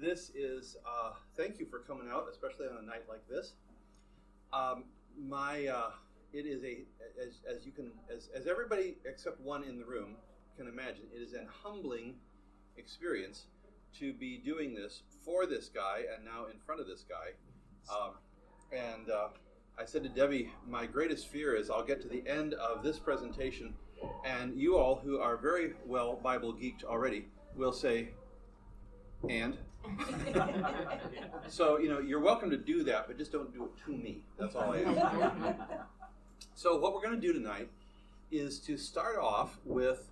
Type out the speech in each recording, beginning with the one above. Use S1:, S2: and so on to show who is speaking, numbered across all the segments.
S1: This is, thank you for coming out, especially on a night like this. It is as everybody except one in the room can imagine, it is an humbling experience to be doing this for this guy and now in front of this guy. I said to Debbie, my greatest fear is I'll get to the end of this presentation and you all who are very well Bible geeked already will say, and? So, you're welcome to do that, but just don't do it to me. That's all I ask. So what we're going to do tonight is to start off with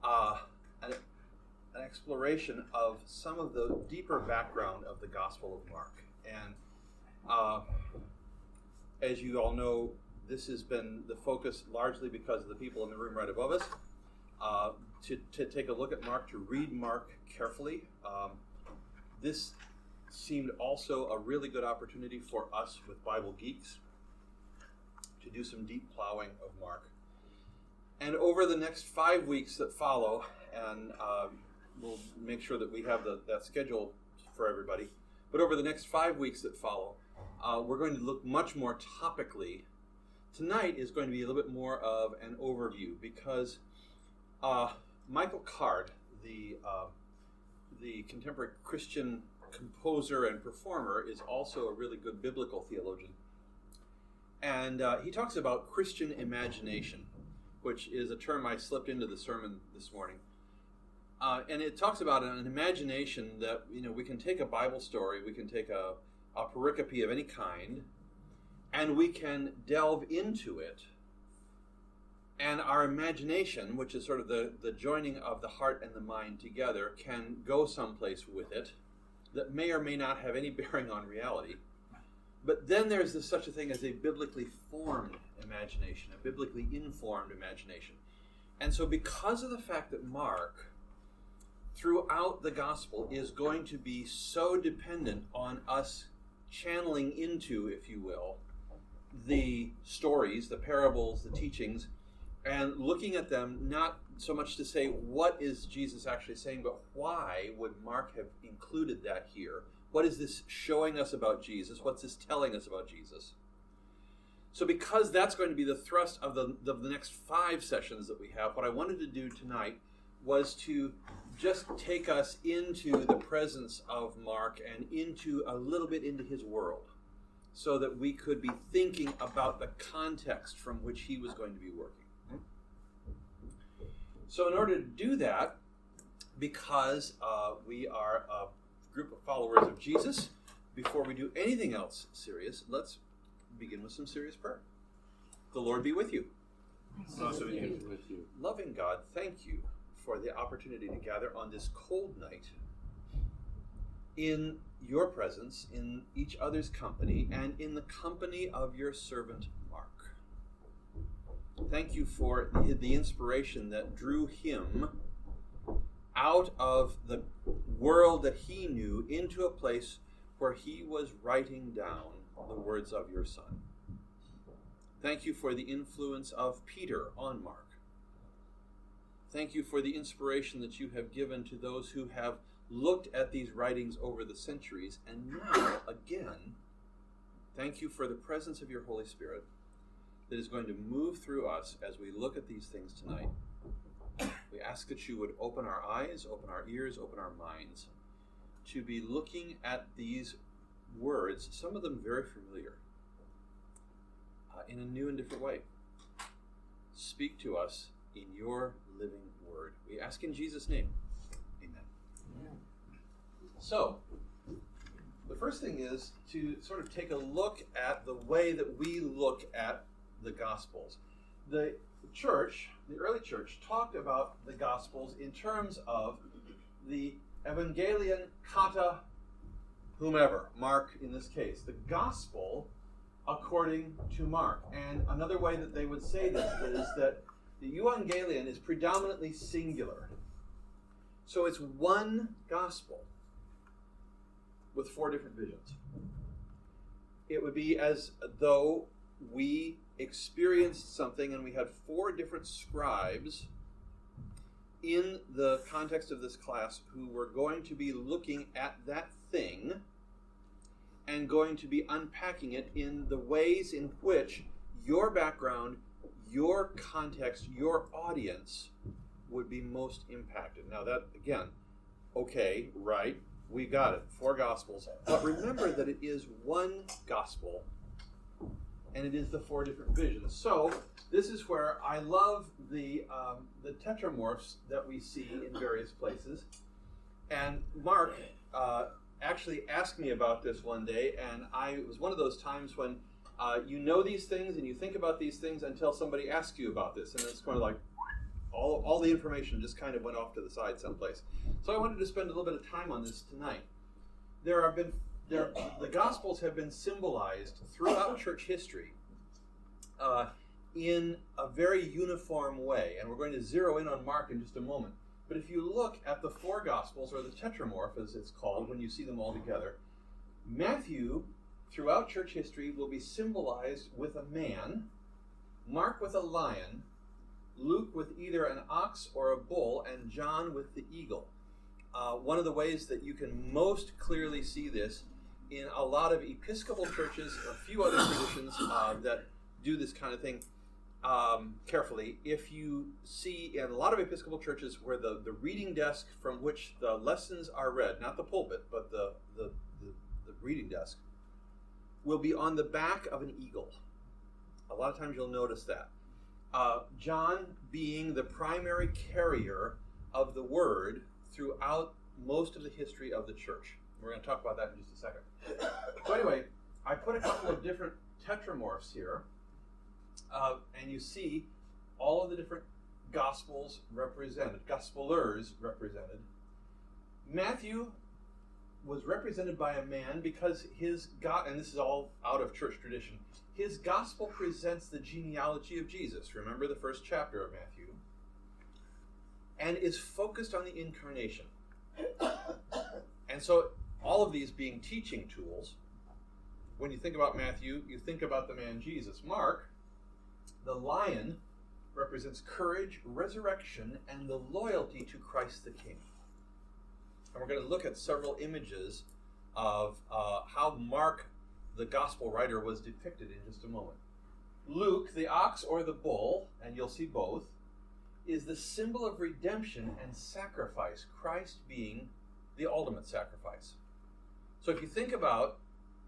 S1: an exploration of some of the deeper background of the Gospel of Mark. And as you all know, this has been the focus largely because of the people in the room right above us. To take a look at Mark, to read Mark carefully. This seemed also a really good opportunity for us with Bible Geeks to do some deep plowing of Mark. And over the next 5 weeks that follow, and we'll make sure that we have that schedule for everybody, but over the next 5 weeks that follow, we're going to look much more topically. Tonight is going to be a little bit more of an overview because Michael Card, the contemporary Christian composer and performer, is also a really good biblical theologian. And he talks about Christian imagination, which is a term I slipped into the sermon this morning. And it talks about an imagination that, we can take a Bible story, we can take a pericope of any kind, and we can delve into it. And our imagination, which is sort of the joining of the heart and the mind together, can go someplace with it that may or may not have any bearing on reality. But then there's such a thing as a biblically formed imagination, a biblically informed imagination. And so because of the fact that Mark, throughout the gospel, is going to be so dependent on us channeling into, if you will, the stories, the parables, the teachings, and looking at them not so much to say what is Jesus actually saying, but why would Mark have included that here? What is this showing us about Jesus? What's this telling us about Jesus? So because that's going to be the thrust of the next 5 sessions that we have, what I wanted to do tonight was to just take us into the presence of Mark and a little bit into his world, so that we could be thinking about the context from which he was going to be working. So in order to do that, because we are a group of followers of Jesus, before we do anything else serious, let's begin with some serious prayer. The Lord be with you.
S2: Also with you.
S1: Loving God, thank you for the opportunity to gather on this cold night in your presence, in each other's company, and in the company of your servant Mark. Thank you for the inspiration that drew him out of the world that he knew into a place where he was writing down the words of your Son. Thank you for the influence of Peter on Mark. Thank you for the inspiration that you have given to those who have looked at these writings over the centuries. And now, again, thank you for the presence of your Holy Spirit that is going to move through us as we look at these things tonight. We ask that you would open our eyes, open our ears, open our minds to be looking at these words, some of them very familiar, in a new and different way. Speak to us in your living word. We ask in Jesus' name. Amen.
S2: Yeah.
S1: So, the first thing is to sort of take a look at the way that we look at the Gospels. The church, the early church, talked about the Gospels in terms of the Evangelion kata whomever, Mark in this case, the Gospel according to Mark. And another way that they would say this is that the Evangelion is predominantly singular. So it's one Gospel with 4 different visions. It would be as though we experienced something and we had 4 different scribes in the context of this class who were going to be looking at that thing and going to be unpacking it in the ways in which your background, your context, your audience would be most impacted. Now that, again, okay, right, we got it, 4 Gospels. But remember that it is one Gospel, and it is the 4 different visions. So this is where I love the tetramorphs that we see in various places. And Mark actually asked me about this one day, and it was one of those times when you know these things and you think about these things until somebody asks you about this, and it's kind of like all the information just kind of went off to the side someplace. So I wanted to spend a little bit of time on this tonight. The Gospels have been symbolized throughout church history in a very uniform way, and we're going to zero in on Mark in just a moment. But if you look at the 4 Gospels, or the tetramorph as it's called when you see them all together, Matthew, throughout church history, will be symbolized with a man, Mark with a lion, Luke with either an ox or a bull, and John with the eagle. One of the ways that you can most clearly see this in a lot of Episcopal churches, a few other traditions that do this kind of thing carefully. If you see in a lot of Episcopal churches where the reading desk from which the lessons are read, not the pulpit, but the reading desk, will be on the back of an eagle. A lot of times you'll notice that. John being the primary carrier of the word throughout most of the history of the church. We're going to talk about that in just a second. So anyway, I put a couple of different tetramorphs here, and you see all of the different Gospels represented, Gospelers represented. Matthew was represented by a man because and this is all out of church tradition, his Gospel presents the genealogy of Jesus. Remember the first chapter of Matthew. And is focused on the incarnation. And so all of these being teaching tools, when you think about Matthew, you think about the man Jesus. Mark, the lion, represents courage, resurrection, and the loyalty to Christ the King. And we're going to look at several images of how Mark, the gospel writer, was depicted in just a moment. Luke, the ox or the bull, and you'll see both, is the symbol of redemption and sacrifice, Christ being the ultimate sacrifice. So if you think about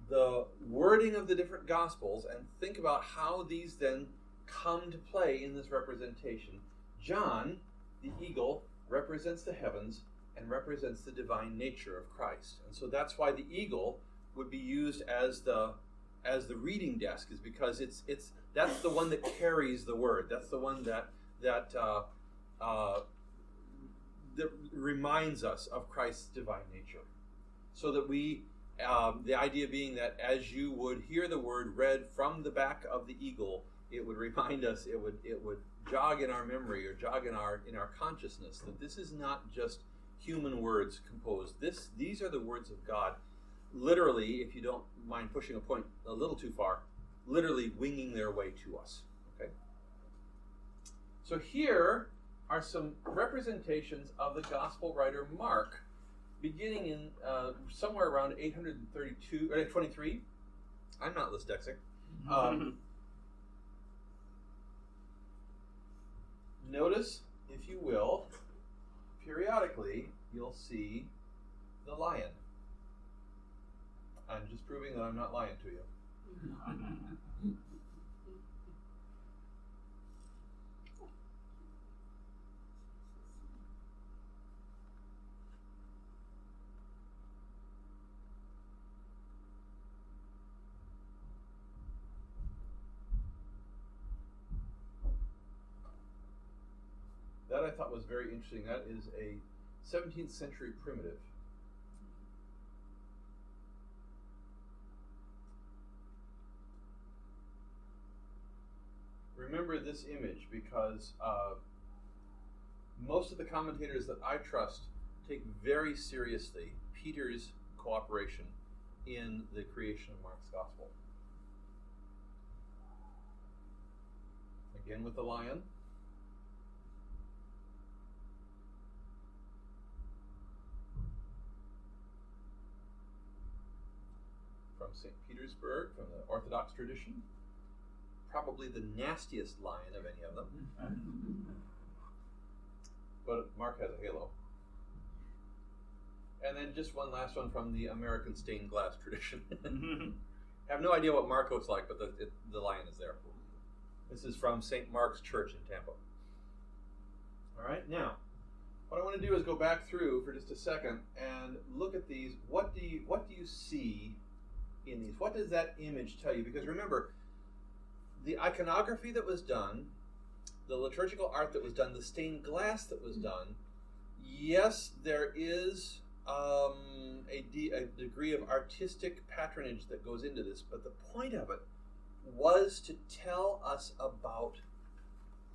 S1: the wording of the different Gospels and think about how these then come to play in this representation, John, the eagle, represents the heavens and represents the divine nature of Christ. And so that's why the eagle would be used as the reading desk, is because that's the one that carries the word. That's the one that reminds us of Christ's divine nature. So that the idea being that as you would hear the word read from the back of the eagle, it would remind us, it would jog in our memory or jog in our consciousness that this is not just human words composed. These are the words of God, literally, if you don't mind pushing a point a little too far, literally winging their way to us. Okay. So here are some representations of the gospel writer Mark, beginning in somewhere around 832 or 23. I'm not dyslexic. Notice, if you will, periodically you'll see the lion. I'm just proving that I'm not lying to you. That I thought was very interesting. That is a 17th century primitive. Remember this image because most of the commentators that I trust take very seriously Peter's cooperation in the creation of Mark's gospel. Again with the lion. from St. Petersburg, from the Orthodox tradition. Probably the nastiest lion of any of them. But Mark has a halo. And then just one last one from the American stained glass tradition. I have no idea what Mark looks like, but the lion is there. This is from St. Mark's Church in Tampa. All right, now, what I want to do is go back through for just a second and look at these. What do you see in these? What does that image tell you? Because remember, the iconography that was done, the liturgical art that was done, the stained glass that was done, yes, there is a degree of artistic patronage that goes into this, but the point of it was to tell us about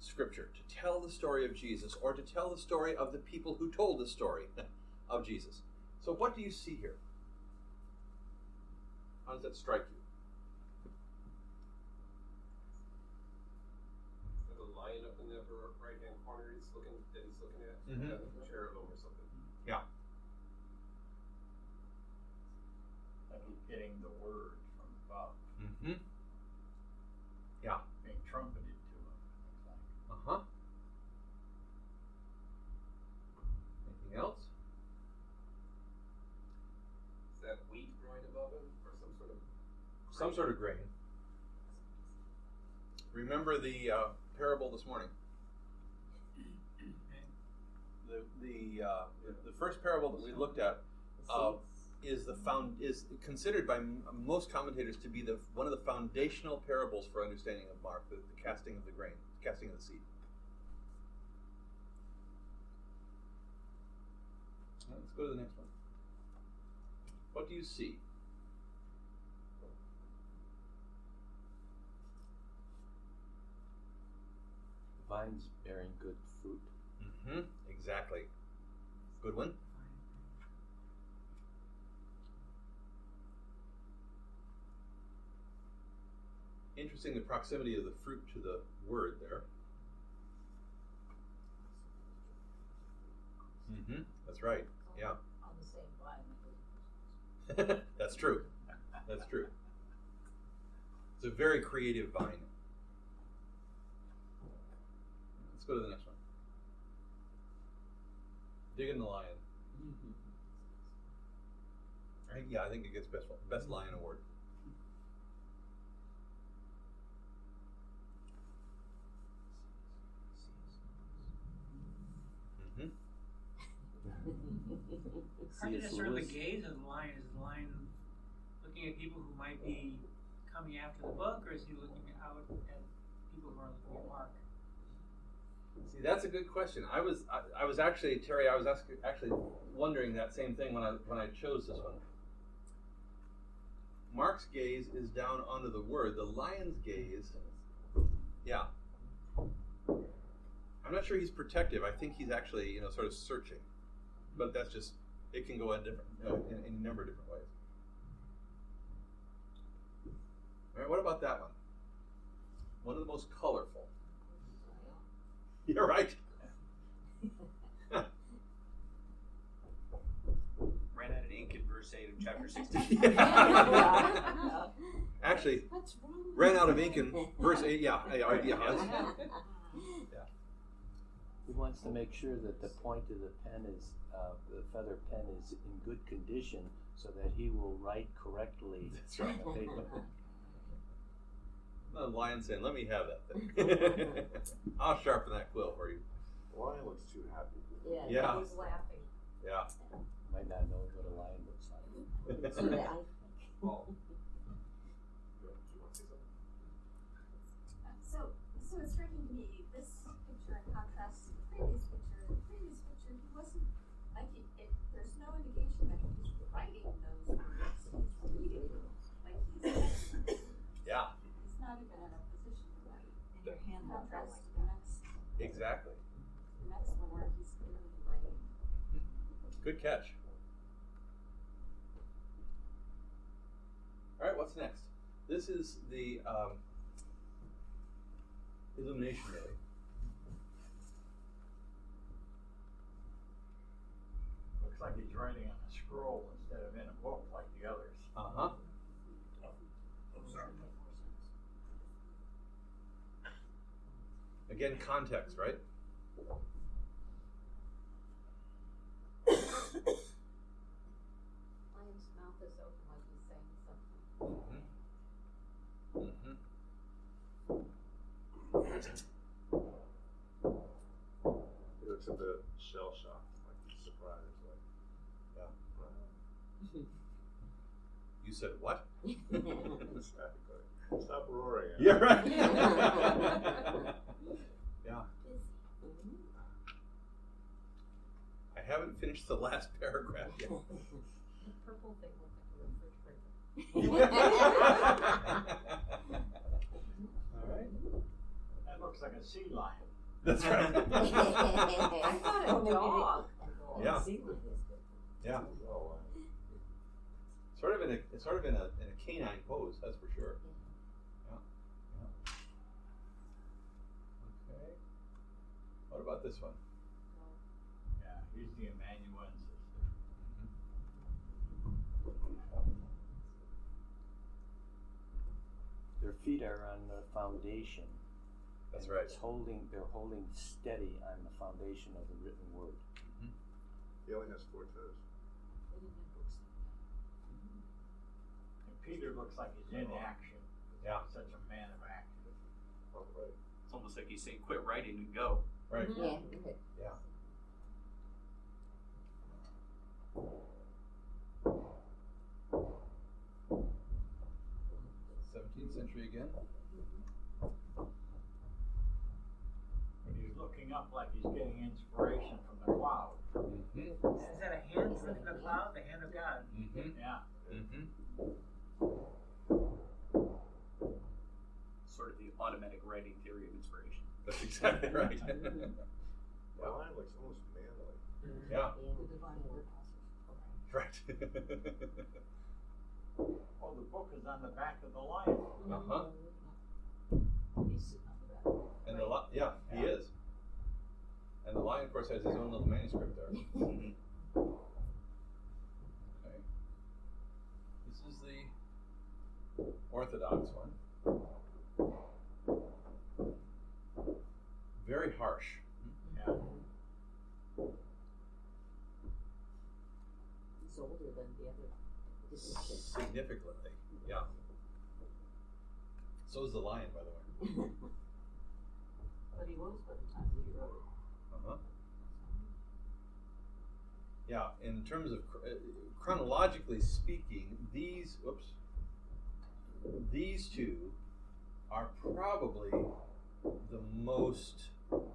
S1: Scripture, to tell the story of Jesus, or to tell the story of the people who told the story of Jesus. So what do you see here? How does that strike you?
S3: The lion up in the upper right-hand corner he's looking at,
S1: Mm-hmm.
S3: Cherubim or something.
S1: Yeah.
S2: Like he's getting the word from above.
S1: Mm-hmm. Yeah.
S2: Being trumpeted to him.
S1: Uh-huh. Anything else?
S3: Is that wheat growing above him, or
S1: Some sort of grain. Remember the parable this morning. The first parable that we looked at is considered by most commentators to be one of the foundational parables for understanding of Mark, the casting of the grain, casting of the seed. Now, let's go to the next one. What do you see?
S4: Vines bearing good fruit.
S1: Mm-hmm. Exactly. Good one. Interesting, the proximity of the fruit to the word there. Mm-hmm. That's right. Yeah.
S5: On the same vine.
S1: That's true. That's true. It's a very creative vine. Let's go to the next one. Digging the lion. I think it gets best lion award. Mm-hmm.
S6: Aren't necessarily the gaze of the lion? Is the lion looking at people who might be coming after the book, or is he looking out at people who are looking at Mark?
S1: See, that's a good question. I was actually, Terry, I was actually wondering that same thing when I chose this one. Mark's gaze is down onto the word. The lion's gaze, yeah. I'm not sure he's protective. I think he's actually, sort of searching. But that's just, it can go in a number of different ways. All right, what about that one? One of the most colorful. You're right.
S7: Ran out of ink in verse 8 of chapter 16.
S1: Yeah. Actually, ran out of ink in verse 8. Yeah.
S4: He wants to make sure that the point of the pen is, the feather pen is in good condition so that he will write correctly
S1: That's right.
S4: on the paper.
S1: The lion saying, "Let me have that thing. I'll sharpen that quill for you."
S3: The lion looks too happy.
S1: Yeah.
S5: He's laughing.
S1: Yeah.
S4: Might not know what a lion looks like.
S3: Well, do you want to say something?
S8: So it's striking to me, this picture in contrast to the previous picture. The previous picture, he wasn't, there's no indication that he's writing those words. He's reading them. Like he's
S1: Yeah.
S8: He's not even in a position to write.
S5: In your hand
S8: Contrast to the next
S1: Exactly.
S8: one where he's clearly writing.
S1: Good catch. All right, what's next? This is the illumination, really.
S2: Looks like he's writing on a scroll instead of in a book like the others.
S1: Uh-huh. Again, context, right?
S5: Lion's mouth is open like he's saying something.
S9: He looks a bit shell shocked, like he's surprised, like,
S1: Yeah.
S9: wow.
S1: You said what?
S9: Exactly. Stop roaring at
S1: Yeah,
S9: me.
S1: right. Yeah. I haven't finished the last paragraph yet.
S5: The purple thing looked like a
S1: All right.
S2: That looks like a sea lion.
S1: That's right.
S5: refrigerator. I thought a dog.
S1: Yeah.
S5: Sea lion is good.
S1: Yeah.
S9: Oh, wow.
S1: Sort of in a canine pose, that's for sure. Yeah. Yeah. Okay. What about this one?
S2: Yeah, he's the amanuensis.
S4: Their feet are on the foundation.
S1: That's
S4: and
S1: right.
S4: They're holding steady on the foundation of the written word.
S9: He only has 4 toes.
S2: And Peter looks like he's in action.
S1: Yeah.
S2: He's such a man of action.
S9: Oh, right.
S7: It's almost like he's saying, quit writing and go.
S1: Right.
S5: Yeah.
S1: Yeah. Century again.
S2: And he's looking up like he's getting inspiration from the cloud.
S1: Mm-hmm.
S6: Is that a hand from the cloud? The hand of God.
S1: Mm-hmm.
S2: Yeah.
S1: Mm-hmm.
S7: Sort of the automatic writing theory of inspiration.
S1: That's exactly right.
S9: The lion looks almost manly.
S1: Yeah.
S5: The divine word
S1: Right.
S2: Oh, the book is on the back of the lion.
S1: Uh-huh.
S5: He's sitting on the back.
S1: And the yeah, he is. And the lion, of course, has his own little manuscript there. Okay. This is the Orthodox one. Very harsh.
S2: Yeah.
S5: He's older than the other.
S1: Significantly, yeah. So is the lion, by the way.
S5: But he was by the time we wrote it.
S1: Uh-huh. Yeah, in terms of chronologically speaking, these two are probably the most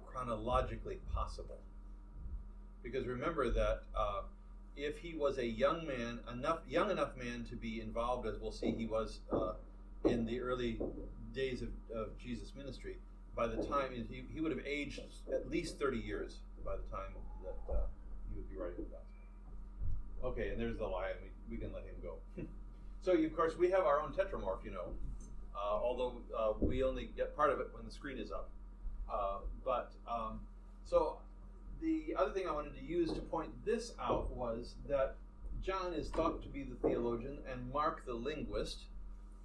S1: chronologically possible. Because remember that if he was a young enough man to be involved, as we'll see he was in the early days of Jesus' ministry, by the time he would have aged at least 30 years by the time that he would be writing the gospel. Okay, and there's the lion. We can let him go. So, of course, we have our own tetramorph, although we only get part of it when the screen is up. So the other thing I wanted to use to point this out was that John is thought to be the theologian and Mark the linguist.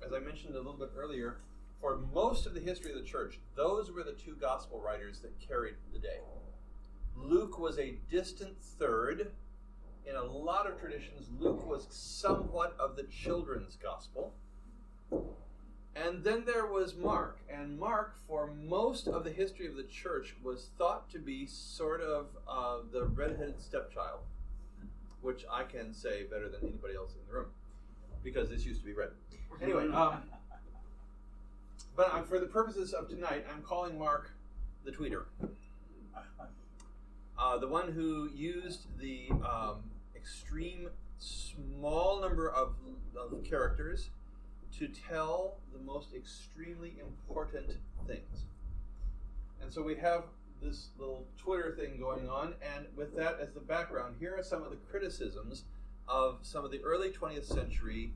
S1: As I mentioned a little bit earlier, for most of the history of the church, those were the two gospel writers that carried the day. Luke was a distant third. In a lot of traditions, Luke was somewhat of the children's gospel. And then there was Mark. And Mark, for most of the history of the church, was thought to be sort of the redheaded stepchild, which I can say better than anybody else in the room, because this used to be red. Anyway, but for the purposes of tonight, I'm calling Mark the tweeter. The one who used the extreme small number of characters to tell the most extremely important things. And so we have this little Twitter thing going on, and with that as the background, here are some of the criticisms of some of the early 20th century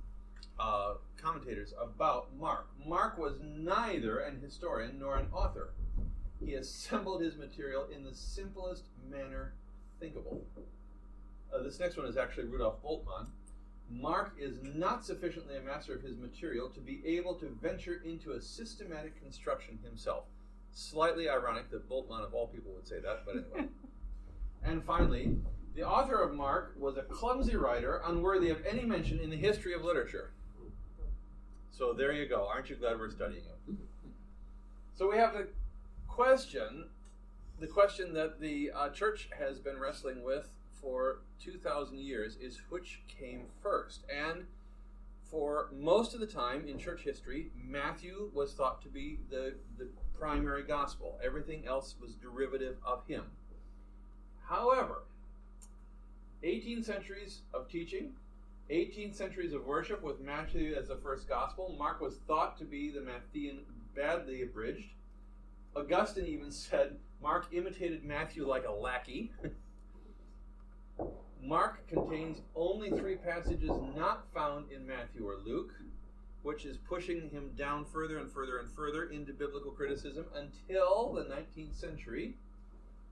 S1: commentators about Mark. Mark was neither an historian nor an author. He assembled his material in the simplest manner thinkable. This next one is actually Rudolf Bultmann. Mark is not sufficiently a master of his material to be able to venture into a systematic construction himself. Slightly ironic that Bultmann of all people would say that, but anyway. And finally, the author of Mark was a clumsy writer, unworthy of any mention in the history of literature. So there you go. Aren't you glad we're studying him? So we have the question that the church has been wrestling with for 2,000 years is which came first. And for most of the time in church history, Matthew was thought to be the primary gospel. Everything else was derivative of him. However, 18 centuries of teaching, 18 centuries of worship with Matthew as the first gospel. Mark was thought to be the Matthean, badly abridged. Augustine even said Mark imitated Matthew like a lackey. Mark contains only 3 passages not found in Matthew or Luke, which is pushing him down further and further and further into biblical criticism until the 19th century,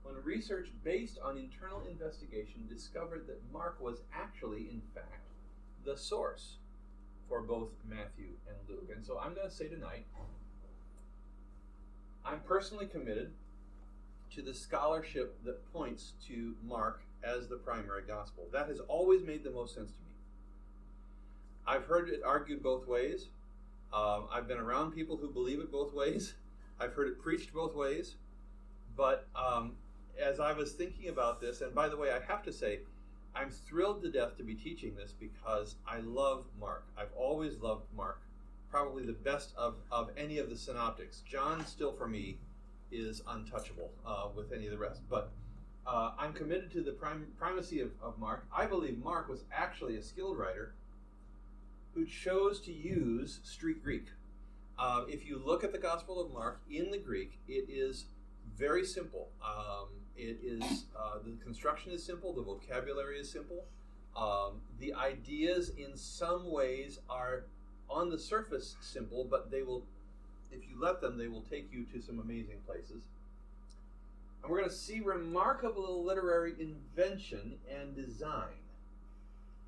S1: when research based on internal investigation discovered that Mark was actually, in fact, the source for both Matthew and Luke. And so I'm going to say tonight, I'm personally committed to the scholarship that points to Mark as the primary gospel. That has always made the most sense to me. I've heard it argued both ways. I've been around people who believe it both ways. I've heard it preached both ways. But as I was thinking about this, and by the way, I have to say, I'm thrilled to death to be teaching this because I love Mark. I've always loved Mark. Probably the best of any of the synoptics. John, still for me, is untouchable with any of the rest. But I'm committed to the primacy of Mark. I believe Mark was actually a skilled writer who chose to use street Greek. If you look at the Gospel of Mark in the Greek, it is very simple. The construction is simple, the vocabulary is simple. The ideas in some ways are on the surface simple, but they will, if you let them, they will take you to some amazing places. And we're going to see remarkable literary invention and design.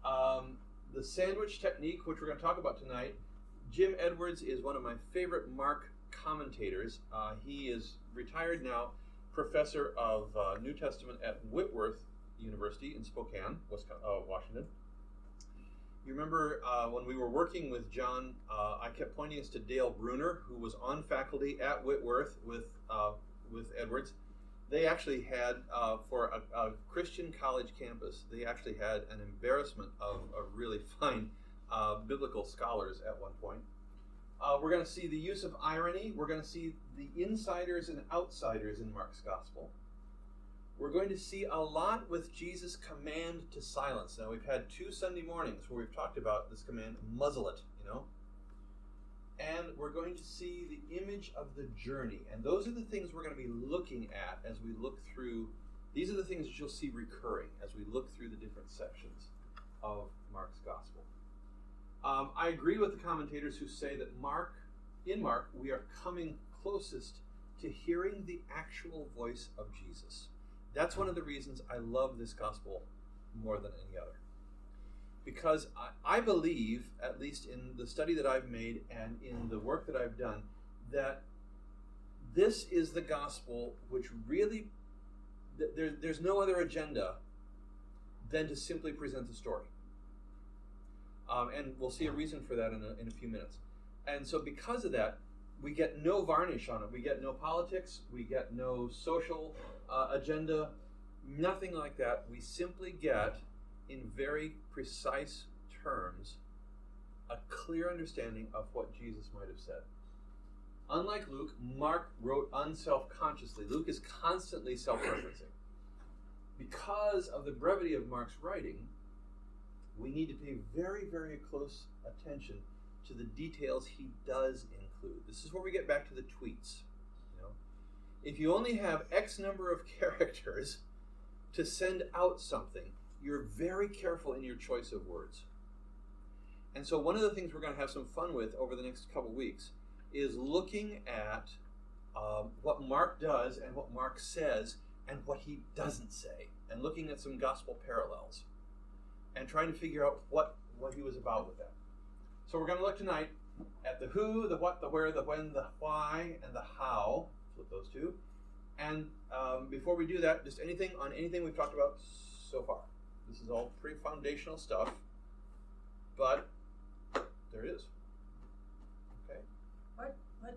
S1: The sandwich technique, which we're going to talk about tonight, Jim Edwards is one of my favorite Mark commentators. He is retired now, professor of New Testament at Whitworth University in Spokane, Washington. You remember when we were working with John, I kept pointing us to Dale Bruner, who was on faculty at Whitworth with Edwards. They actually had, for a Christian college campus, they actually had an embarrassment of really fine biblical scholars at one point. We're going to see the use of irony. We're going to see the insiders and outsiders in Mark's gospel. We're going to see a lot with Jesus' command to silence. Now, we've had 2 Sunday mornings where we've talked about this command, muzzle it, And we're going to see the image of the journey. And those are the things we're going to be looking at as we look through. These are the things that you'll see recurring as we look through the different sections of Mark's gospel. I agree with the commentators who say that in Mark, we are coming closest to hearing the actual voice of Jesus. That's one of the reasons I love this gospel more than any other. Because I believe, at least in the study that I've made and in the work that I've done, that this is the gospel which really, there's no other agenda than to simply present the story. And we'll see a reason for that in a few minutes. And so because of that, we get no varnish on it. We get no politics. We get no social agenda. Nothing like that. We simply get, in very precise terms, a clear understanding of what Jesus might have said. Unlike Luke, Mark wrote unself-consciously. Luke is constantly self-referencing. Because of the brevity of Mark's writing, we need to pay very, very close attention to the details he does include. This is where we get back to the tweets. If you only have X number of characters to send out something, you're very careful in your choice of words. And so one of the things we're going to have some fun with over the next couple weeks is looking at what Mark does and what Mark says and what he doesn't say, and looking at some gospel parallels and trying to figure out what he was about with that. So we're going to look tonight at the who, the what, the where, the when, the why, and the how flip those two. And before we do that, just anything on anything we've talked about so far. This is all pretty foundational stuff, but there it is. Okay.
S10: What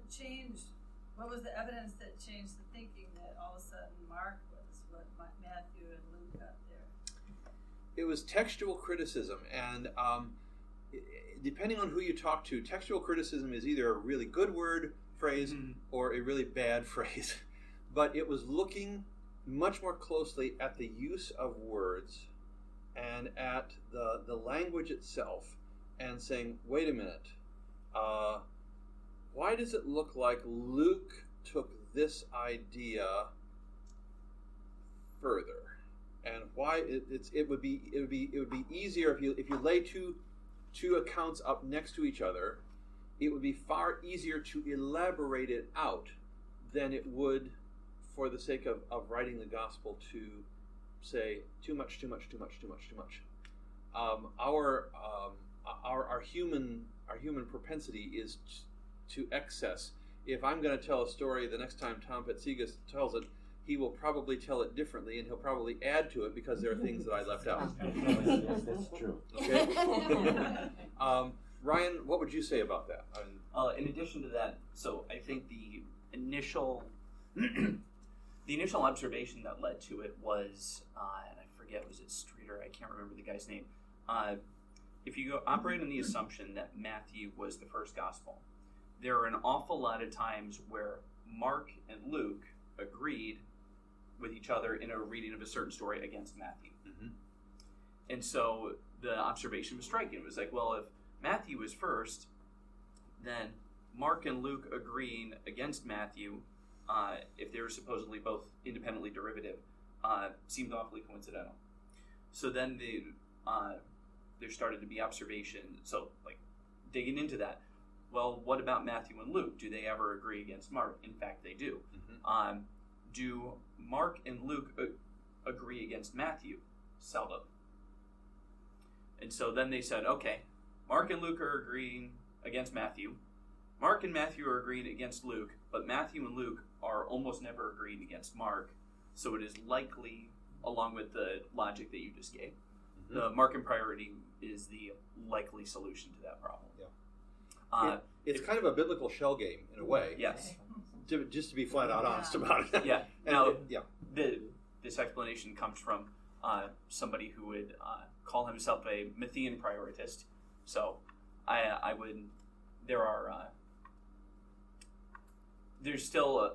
S10: changed? What was the evidence that changed the thinking that all of a sudden Mark was what Matthew and Luke got there?
S1: It was textual criticism, and depending on who you talk to, textual criticism is either a really good word phrase or a really bad phrase. But it was looking much more closely at the use of words and at the language itself and saying, wait a minute, why does it look like Luke took this idea further? And why it would be easier if you lay two accounts up next to each other. It would be far easier to elaborate it out than it would for the sake of writing the gospel to say too much. Our human propensity is to excess. If I'm going to tell a story, the next time Tom Petzigas tells it, he will probably tell it differently, and he'll probably add to it because there are things that I left out.
S4: Yes, that's true.
S1: Okay. Ryan, what would you say about that?
S7: In addition to that, so I think the initial observation that led to it was, and I forget, was it Streeter? I can't remember the guy's name. If you operate on the assumption that Matthew was the first gospel, there are an awful lot of times where Mark and Luke agreed with each other in a reading of a certain story against Matthew.
S1: Mm-hmm.
S7: And so the observation was striking. It was like, well, if Matthew was first, then Mark and Luke agreeing against Matthew, if they were supposedly both independently derivative, seemed awfully coincidental. So then there started to be observation, so like digging into that. Well, what about Matthew and Luke? Do they ever agree against Mark? In fact, they do. Mm-hmm. Do Mark and Luke agree against Matthew? Seldom. And so then they said, okay, Mark and Luke are agreeing against Matthew. Mark and Matthew are agreeing against Luke, but Matthew and Luke are almost never agreeing against Mark. So it is likely, along with the logic that you just gave, mm-hmm. the Markan priority is the likely solution to that problem.
S1: Yeah. It's kind of a biblical shell game in a way.
S7: Yes.
S1: Just to be flat out honest about it.
S7: Yeah. Now, this explanation comes from somebody who would call himself a Matthean prioritist. So I would. There's still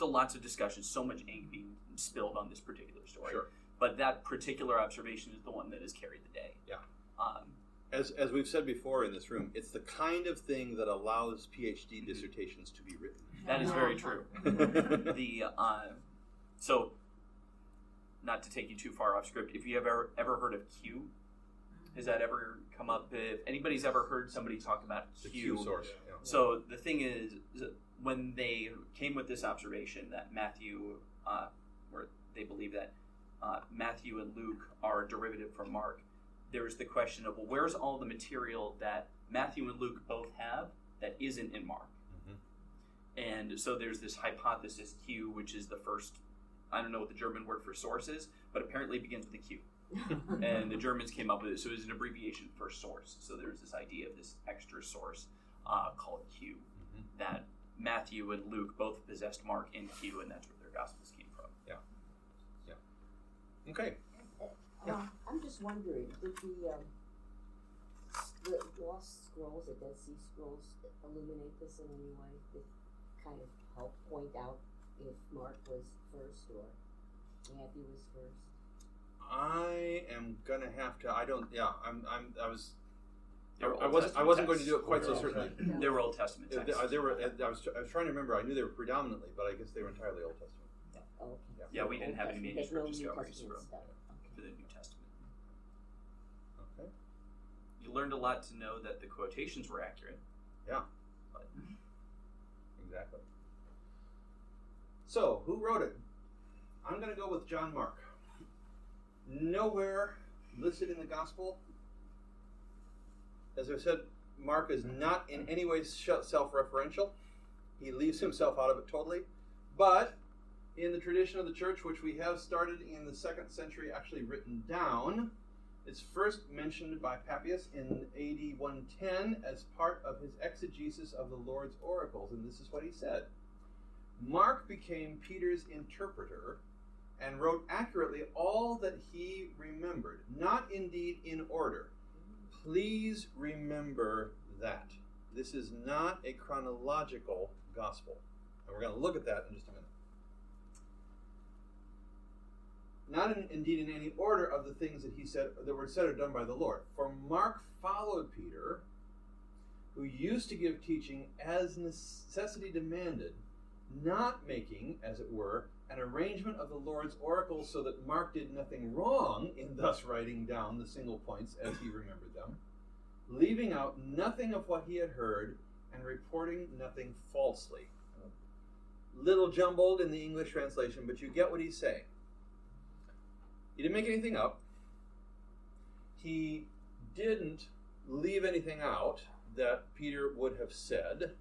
S7: lots of discussion, so much ink being spilled on this particular story.
S1: Sure.
S7: But that particular observation is the one that has carried the day.
S1: Yeah. As we've said before in this room, it's the kind of thing that allows PhD dissertations to be written.
S7: That is very true. So, not to take you too far off script, if you have ever heard of Q, has that ever come up? If anybody's ever heard somebody talk about
S1: The
S7: Q
S1: source. Yeah.
S7: So the thing is, when they came with this observation that Matthew, or they believe that Matthew and Luke are a derivative from Mark, there's the question of, well, where's all the material that Matthew and Luke both have that isn't in Mark? Mm-hmm. And so there's this hypothesis Q, which is the first, I don't know what the German word for source is, but apparently begins with a Q. And the Germans came up with it, so it was an abbreviation for source. So there's this idea of this extra source called Q, mm-hmm. that Matthew and Luke both possessed Mark and Q, and that's where their Gospels came from.
S1: Yeah. Okay.
S11: I'm just wondering, did the lost scrolls, the Dead Sea Scrolls, illuminate this in any way? To kind of help point out if Mark was first or Matthew was first?
S1: I am gonna have to. I wasn't going to do it quite so certainly.
S7: They were Old Testament texts.
S1: I was trying to remember. I knew they were predominantly, but I guess they were entirely Old Testament.
S11: Yeah. Oh, okay.
S7: Yeah, we didn't have any manuscript discoveries
S11: for
S7: the New Testament.
S1: Okay.
S7: You learned a lot to know that the quotations were accurate.
S1: Yeah. But. Exactly. So, who wrote it? I'm going to go with John Mark. Nowhere listed in the Gospel. As I said, Mark is not in any way self-referential. He leaves himself out of it totally. But in the tradition of the church, which we have started in the 2nd century, actually written down, it's first mentioned by Papias in AD 110 as part of his exegesis of the Lord's oracles. And this is what he said. Mark became Peter's interpreter and wrote accurately all that he remembered, not indeed in order. Please remember that. This is not a chronological gospel. And we're going to look at that in just a minute. Not indeed in any order of the things that he said that were said or done by the Lord. For Mark followed Peter, who used to give teaching as necessity demanded, not making, as it were, an arrangement of the Lord's oracles so that Mark did nothing wrong in thus writing down the single points as he remembered them, leaving out nothing of what he had heard and reporting nothing falsely. Little jumbled in the English translation, but you get what he's saying. He didn't make anything up. He didn't leave anything out that Peter would have said.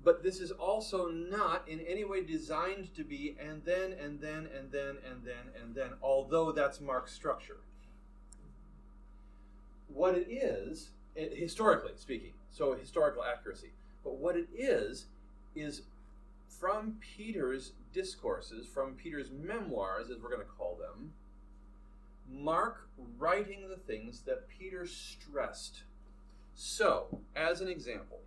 S1: But this is also not in any way designed to be and then, although that's Mark's structure. What it is, historically speaking, so historical accuracy, but what it is from Peter's discourses, from Peter's memoirs, as we're going to call them, Mark writing the things that Peter stressed. So, as an example,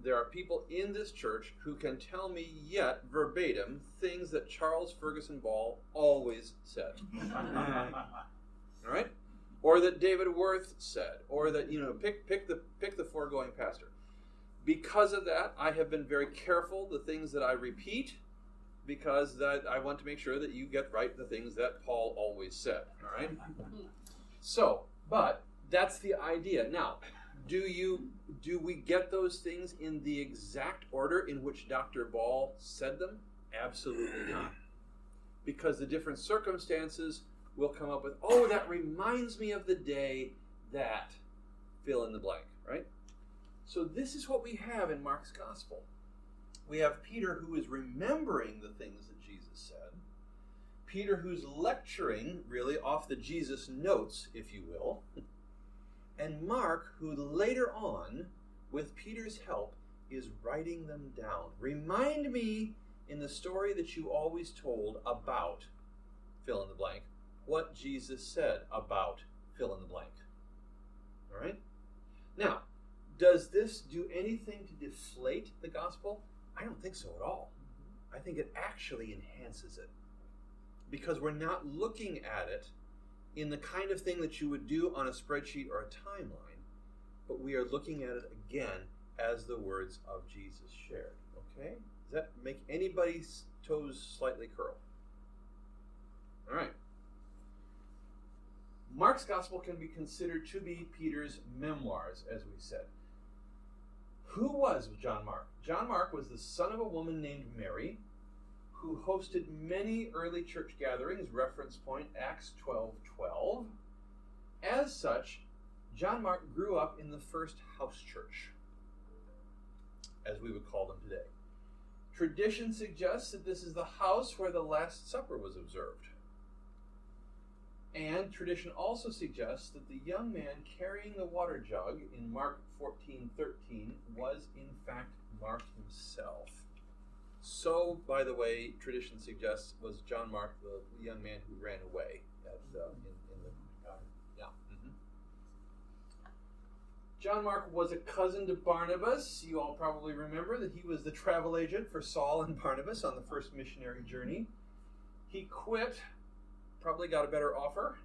S1: there are people in this church who can tell me yet verbatim things that Charles Ferguson Ball always said. All right? Or that David Worth said, or that, pick the foregoing pastor. Because of that, I have been very careful the things that I repeat, because that I want to make sure that you get right the things that Paul always said. All right? So, but that's the idea. Now, do we get those things in the exact order in which Dr. Ball said them? Absolutely not. Because the different circumstances will come up with, oh, that reminds me of the day that, fill in the blank, right? So this is what we have in Mark's gospel. We have Peter who is remembering the things that Jesus said. Peter who's lecturing, really, off the Jesus notes, if you will. And Mark, who later on, with Peter's help, is writing them down. Remind me in the story that you always told about, fill in the blank, what Jesus said about, fill in the blank. All right? Now, does this do anything to deflate the gospel? I don't think so at all. I think it actually enhances it. Because we're not looking at it in the kind of thing that you would do on a spreadsheet or a timeline, but we are looking at it again as the words of Jesus shared. Okay? Does that make anybody's toes slightly curl? All right. Mark's gospel can be considered to be Peter's memoirs, as we said. Who was John Mark? John Mark was the son of a woman named Mary, who hosted many early church gatherings, reference point Acts 12:12. As such, John Mark grew up in the first house church, as we would call them today. Tradition suggests that this is the house where the Last Supper was observed. And tradition also suggests that the young man carrying the water jug in Mark 14:13 was in fact Mark himself. So, by the way, tradition suggests was John Mark the young man who ran away in the yeah. Mm-hmm. John Mark was a cousin to Barnabas. You all probably remember that he was the travel agent for Saul and Barnabas on the first missionary journey. He quit, probably got a better offer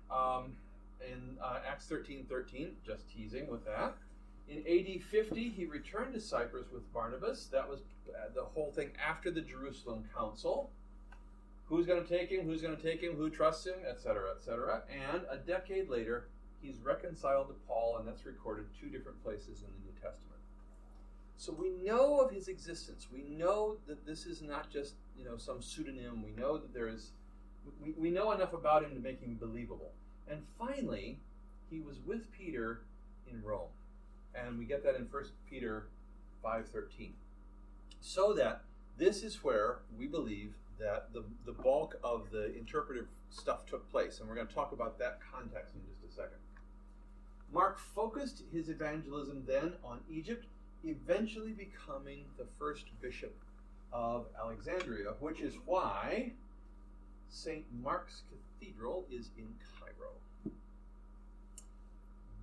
S1: in Acts 13:13, just teasing with that. In AD 50, he returned to Cyprus with Barnabas. That was the whole thing after the Jerusalem Council. Who's going to take him? Who's going to take him? Who trusts him? Etc., etc. And a decade later, he's reconciled to Paul, and that's recorded 2 different places in the New Testament. So we know of his existence. We know that this is not just some pseudonym. We know that there is. We know enough about him to make him believable. And finally, he was with Peter in Rome. And we get that in 1 Peter 5:13. So that this is where we believe that the bulk of the interpretive stuff took place. And we're going to talk about that context in just a second. Mark focused his evangelism then on Egypt, eventually becoming the first bishop of Alexandria, which is why St. Mark's Cathedral is in Cairo.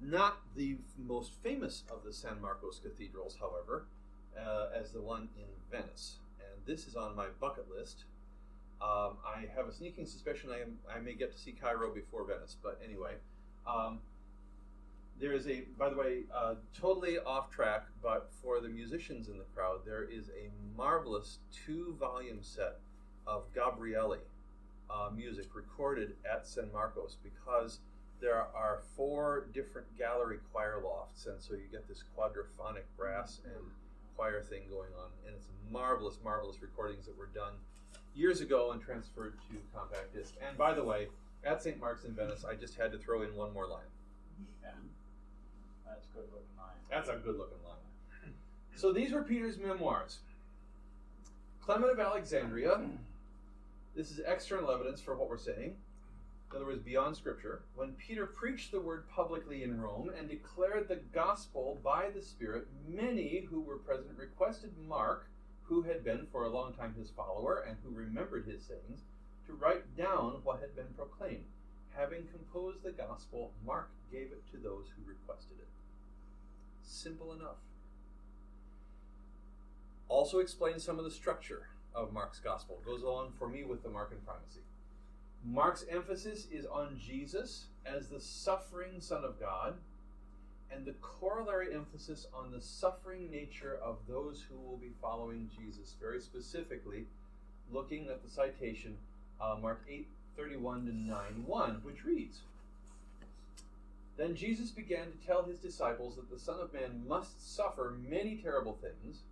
S1: Not the most famous of the San Marcos cathedrals, however, as the one in Venice. And this is on my bucket list. I have a sneaking suspicion I may get to see Cairo before Venice, but anyway. There is a, by the way, totally off track, but for the musicians in the crowd, there is a marvelous 2-volume set of Gabrieli music recorded at San Marcos, because there are 4 different gallery choir lofts, and so you get this quadraphonic brass and choir thing going on, and it's marvelous, marvelous recordings that were done years ago and transferred to compact disc. And by the way, at St. Mark's in Venice, I just had to throw in one more line.
S2: Yeah. That's a good looking line.
S1: That's a good looking line. So these were Peter's memoirs. Clement of Alexandria, this is external evidence for what we're saying. In other words, beyond Scripture. When Peter preached the word publicly in Rome and declared the gospel by the Spirit, many who were present requested Mark, who had been for a long time his follower and who remembered his sayings, to write down what had been proclaimed. Having composed the gospel, Mark gave it to those who requested it. Simple enough. Also explains some of the structure of Mark's gospel. Goes along for me with the Markan primacy. Mark's emphasis is on Jesus as the suffering Son of God, and the corollary emphasis on the suffering nature of those who will be following Jesus. Very specifically, looking at the citation, Mark 8:31 to 9:1, which reads, Then Jesus began to tell his disciples that the Son of Man must suffer many terrible things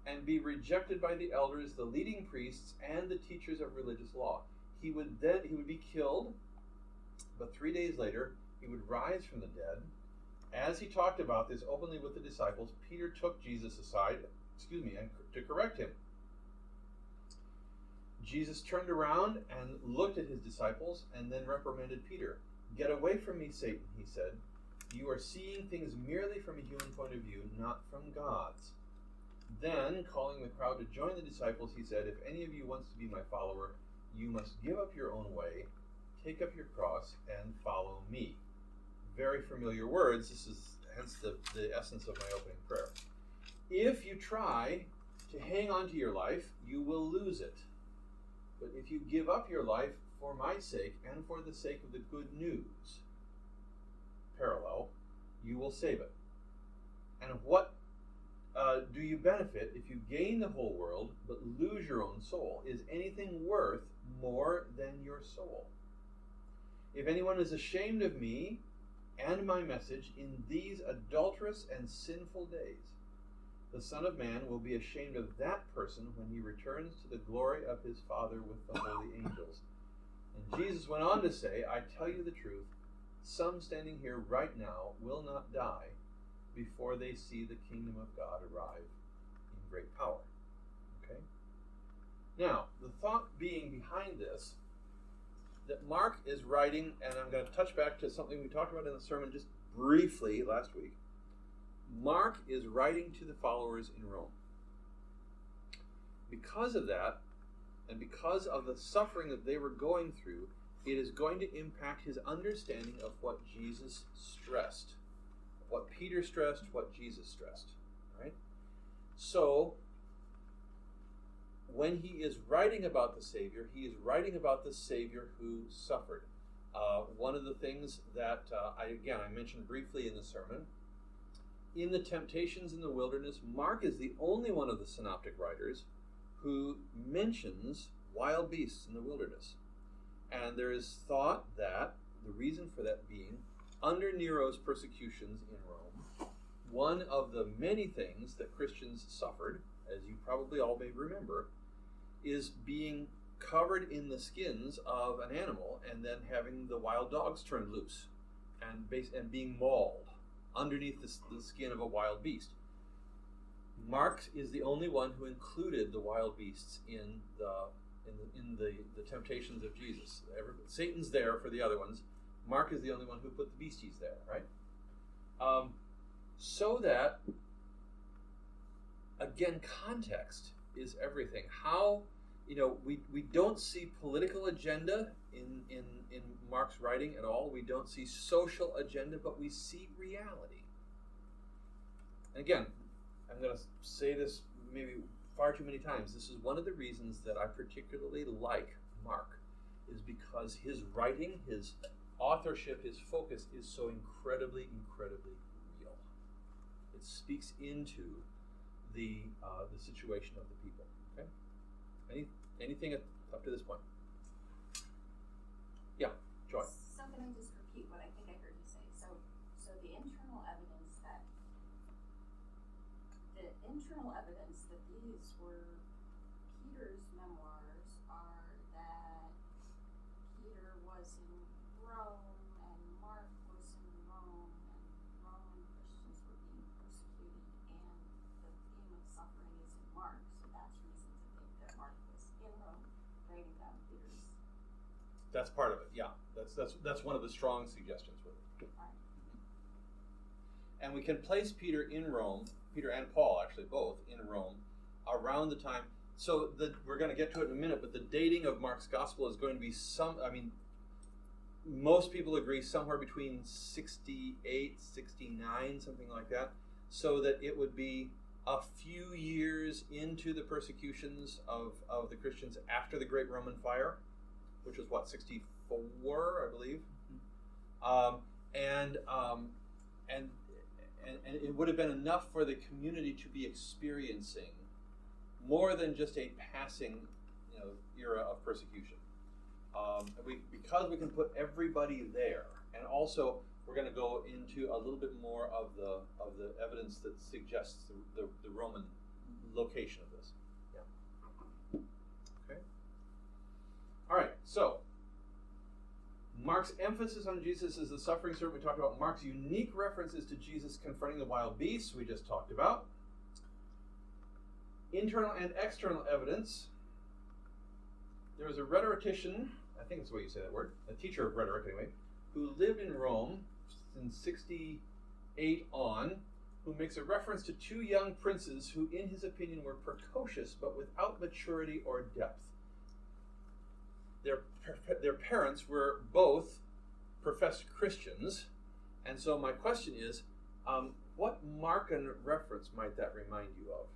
S1: and be rejected by the elders, the leading priests, and the teachers of religious law. He would be killed, but 3 days later he would rise from the dead. As he talked about this openly with the disciples, Peter took Jesus aside, and to correct him. Jesus turned around and looked at his disciples and then reprimanded Peter. Get away from me, Satan, he said. You are seeing things merely from a human point of view, not from God's. Then, calling the crowd to join the disciples, he said, If any of you wants to be my follower, you must give up your own way, take up your cross, and follow me. Very familiar words. This is hence the essence of my opening prayer. If you try to hang on to your life, you will lose it. But if you give up your life for my sake and for the sake of the good news, parallel, you will save it. And what do you benefit if you gain the whole world but lose your own soul? Is anything worth more than your soul? If anyone is ashamed of me and my message in these adulterous and sinful days, the Son of Man will be ashamed of that person when he returns to the glory of his Father with the holy angels. And Jesus went on to say, I tell you the truth, some standing here right now will not die before they see the kingdom of God arrive in great power. Okay? Now, the thought being behind this, that Mark is writing, and I'm going to touch back to something we talked about in the sermon just briefly last week. Mark is writing to the followers in Rome. Because of that, and because of the suffering that they were going through, it is going to impact his understanding of what Jesus stressed. What Peter stressed, what Jesus stressed. Right? So, when he is writing about the Savior, he is writing about the Savior who suffered. One of the things that I mentioned briefly in the sermon, in the temptations in the wilderness, Mark is the only one of the synoptic writers who mentions wild beasts in the wilderness. And there is thought that the reason for that being, under Nero's persecutions in Rome, one of the many things that Christians suffered, as you probably all may remember, is being covered in the skins of an animal and then having the wild dogs turned loose and being mauled underneath the skin of a wild beast. Mark is the only one who included the wild beasts in the temptations of Jesus. Satan's there for the other ones. Mark is the only one who put the beasties there, right? So that, again, context is everything. How, we don't see political agenda in Mark's writing at all. We don't see social agenda, but we see reality. And again, I'm going to say this maybe far too many times. This is one of the reasons that I particularly like Mark, is because his writing, his authorship, his focus is so incredibly, incredibly real. It speaks into the situation of the people. Okay. Anything up to this point? Yeah, Joy.
S8: So can I just repeat what I think I heard you say? So the internal evidence that these were Peter's memoirs are that Peter was in Rome and Mark was in Rome and Roman Christians were being persecuted, and the theme of suffering is in Mark, so that's reason to think that Mark was in Rome writing down Peter's.
S1: That's part of it. Yeah, that's one of the strong suggestions with it.
S8: Right.
S1: And we can place Peter in Rome, Peter and Paul actually both in Rome, around the time. So we're going to get to it in a minute, but the dating of Mark's gospel is going to be most people agree somewhere between 68, 69, something like that, so that it would be a few years into the persecutions of the Christians after the Great Roman Fire, which was 64, I believe. And it would have been enough for the community to be experiencing more than just a passing, era of persecution. Because we can put everybody there, and also we're going to go into a little bit more of the evidence that suggests the Roman location of this. Yeah. Okay. All right. So Mark's emphasis on Jesus as the suffering servant, we talked about. Mark's unique references to Jesus confronting the wild beasts, we just talked about. Internal and external evidence. There was a rhetorician, I think that's the way you say that word, a teacher of rhetoric anyway, who lived in Rome in 68 on, who makes a reference to two young princes who, in his opinion, were precocious but without maturity or depth. Their parents were both professed Christians, and so my question is, what Markan reference might that remind you of?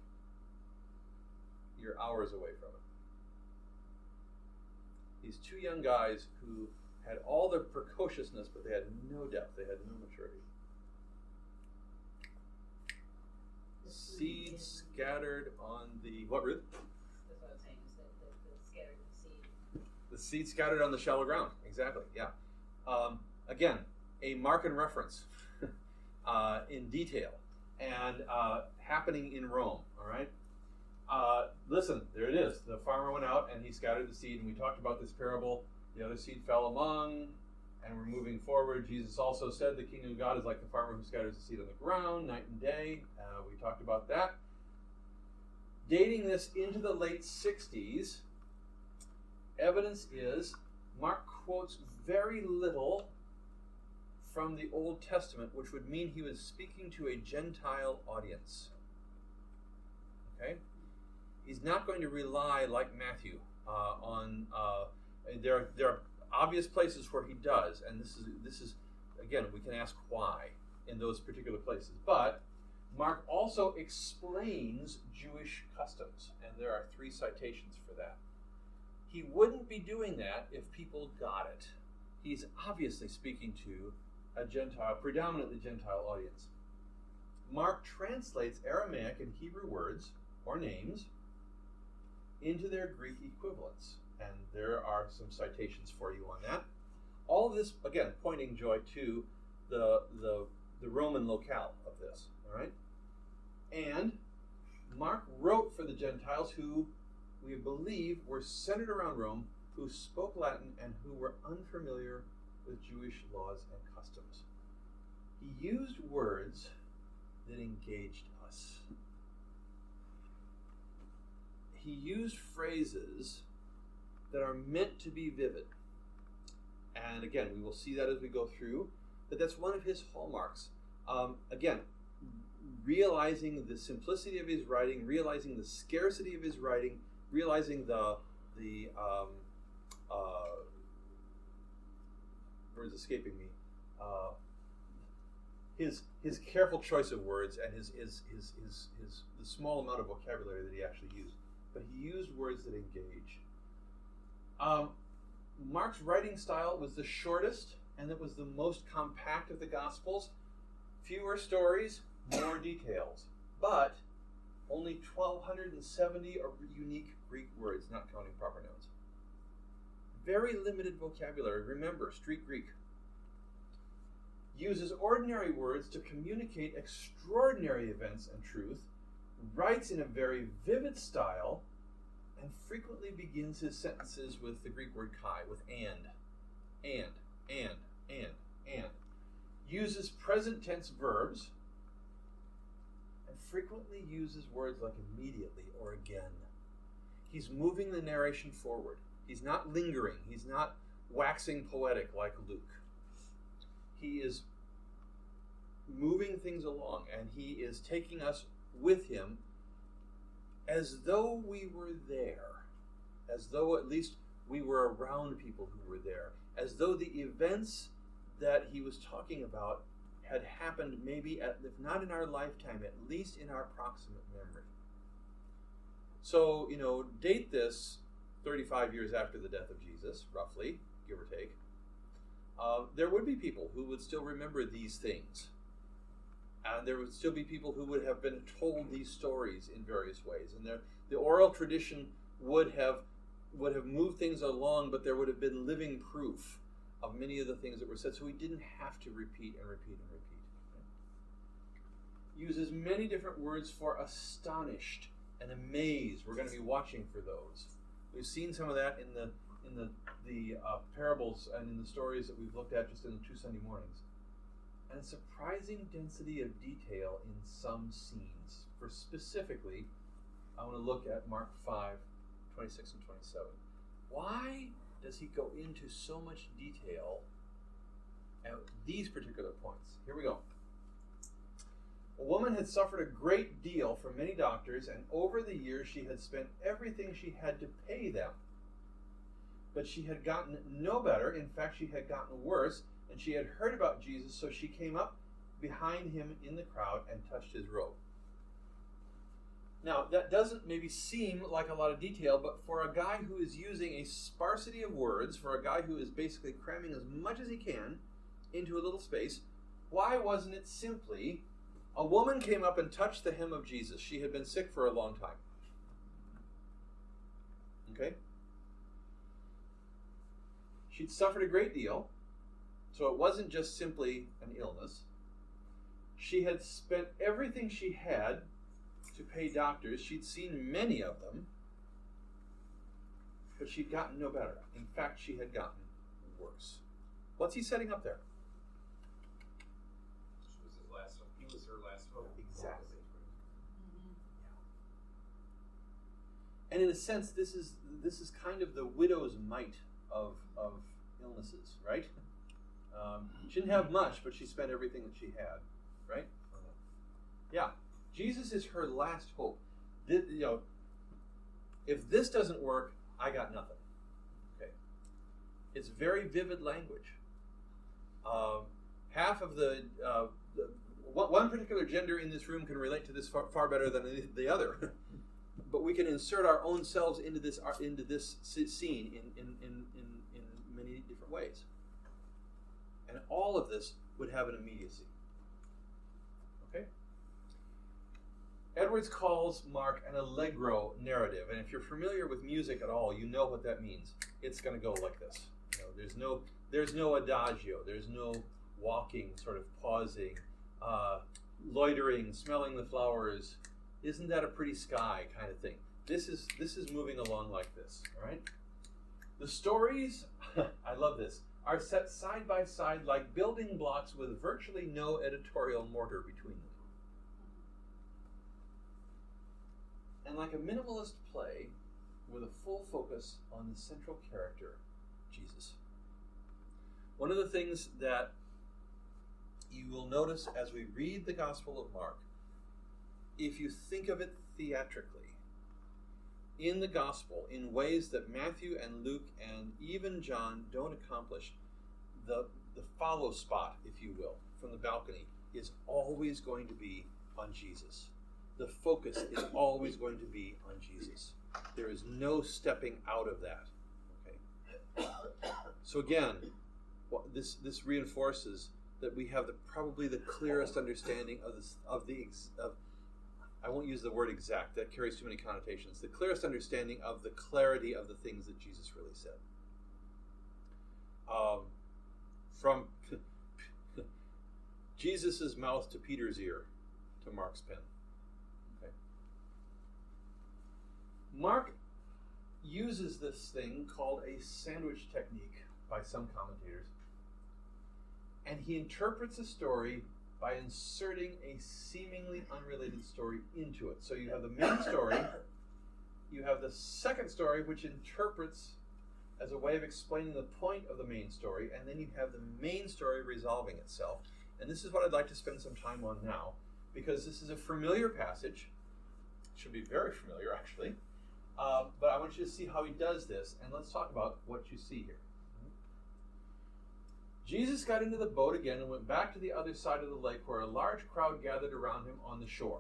S1: You're hours away from it. These two young guys who had all the precociousness, but they had no depth, they had no maturity. Seeds scattered on the, what, Ruth?
S11: That's what I'm saying, is that the scattered seed.
S1: The seed scattered on the shallow ground. Exactly, yeah. Again, a Markan reference in detail, and happening in Rome, all right? Listen, there it is. The farmer went out and he scattered the seed, and we talked about this parable. The other seed fell among, and we're moving forward. Jesus also said the kingdom of God is like the farmer who scatters the seed on the ground night and day. We talked about that. Dating this into the late 60s, evidence is Mark quotes very little from the Old Testament, which would mean he was speaking to a Gentile audience. Okay? He's not going to rely, like Matthew, on there are obvious places where he does, and this is again, we can ask why in those particular places. But Mark also explains Jewish customs, and there are 3 citations for that. He wouldn't be doing that if people got it. He's obviously speaking to a Gentile, predominantly Gentile audience. Mark translates Aramaic and Hebrew words or names into their Greek equivalents, and there are some citations for you on that. All of this, again, pointing, Joy, to the Roman locale of this, all right? And Mark wrote for the Gentiles who we believe were centered around Rome, who spoke Latin and who were unfamiliar with Jewish laws and customs. He used words that engaged us. he used phrases that are meant to be vivid. And again, we will see that as we go through, that that's one of his hallmarks. Again, realizing the simplicity of his writing, realizing the scarcity of his writing, realizing the words escaping me, his careful choice of words and his the small amount of vocabulary that he actually used. But he used words that engage. Mark's writing style was the shortest and it was the most compact of the Gospels. Fewer stories, more details. But only 1,270 unique Greek words, not counting proper nouns. Very limited vocabulary. Remember, street Greek. Uses ordinary words to communicate extraordinary events and truth, writes in a very vivid style, and frequently begins his sentences with the Greek word kai, with and. Uses present tense verbs, and frequently uses words like immediately or again. He's moving the narration forward. He's not lingering. He's not waxing poetic like Luke. He is moving things along, and he is taking us with him as though we were there, as though at least we were around people who were there, as though the events that he was talking about had happened maybe, if not in our lifetime, at least in our proximate memory. So, date this 35 years after the death of Jesus, roughly, give or take. There would be people who would still remember these things. And there would still be people who would have been told these stories in various ways. And the oral tradition would have moved things along, but there would have been living proof of many of the things that were said. So we didn't have to repeat and repeat and repeat. Right? Uses many different words for astonished and amazed. We're going to be watching for those. We've seen some of that in the parables and in the stories that we've looked at just in the 2 Sunday mornings. And a surprising density of detail in some scenes. For specifically, I want to look at Mark 5, 26 and 27. Why does he go into so much detail at these particular points? Here we go. A woman had suffered a great deal from many doctors, and over the years she had spent everything she had to pay them. But she had gotten no better. In fact, she had gotten worse, and she had heard about Jesus, so she came up behind him in the crowd and touched his robe. Now, that doesn't maybe seem like a lot of detail, but for a guy who is using a sparsity of words, for a guy who is basically cramming as much as he can into a little space, why wasn't it simply, a woman came up and touched the hem of Jesus. She had been sick for a long time. Okay? She'd suffered a great deal, so it wasn't just simply an illness. She had spent everything she had to pay doctors. She'd seen many of them, but she'd gotten no better. In fact, she had gotten worse. What's he setting up there?
S3: He was her last hope.
S1: Exactly. And in a sense, this is kind of the widow's mite of illnesses, right? She didn't have much, but she spent everything that she had, right? Yeah. Jesus is her last hope. If this doesn't work, I got nothing. Okay. It's very vivid language. Half of one particular gender in this room can relate to this far better than the other. But we can insert our own selves into this scene in many different ways. And all of this would have an immediacy. Okay? Edwards calls Mark an allegro narrative, and if you're familiar with music at all, you know what that means. It's going to go like this. There's no adagio. There's no walking, sort of pausing, loitering, smelling the flowers. Isn't that a pretty sky kind of thing? This is moving along like this. All right. The stories, I love this, are set side by side like building blocks with virtually no editorial mortar between them. and like a minimalist play with a full focus on the central character, Jesus. One of the things that you will notice as we read the Gospel of Mark, if you think of it theatrically, in the Gospel, in ways that Matthew and Luke and even John don't accomplish, the follow spot, if you will, from the balcony is always going to be on Jesus. The focus is always going to be on Jesus. There is no stepping out of that. Okay. So again, this reinforces that we have probably the clearest understanding of I won't use the word exact, that carries too many connotations. The clearest understanding of the clarity of the things that Jesus really said. From Jesus' mouth to Peter's ear to Mark's pen. Okay. Mark uses this thing called a sandwich technique by some commentators, and he interprets a story by inserting a seemingly unrelated story into it. So you have the main story, you have the second story, which interprets as a way of explaining the point of the main story, and then you have the main story resolving itself. And this is what I'd like to spend some time on now, because this is a familiar passage. It should be very familiar, actually. But I want you to see how he does this, and let's talk about what you see here. Jesus got into the boat again and went back to the other side of the lake, where a large crowd gathered around him on the shore.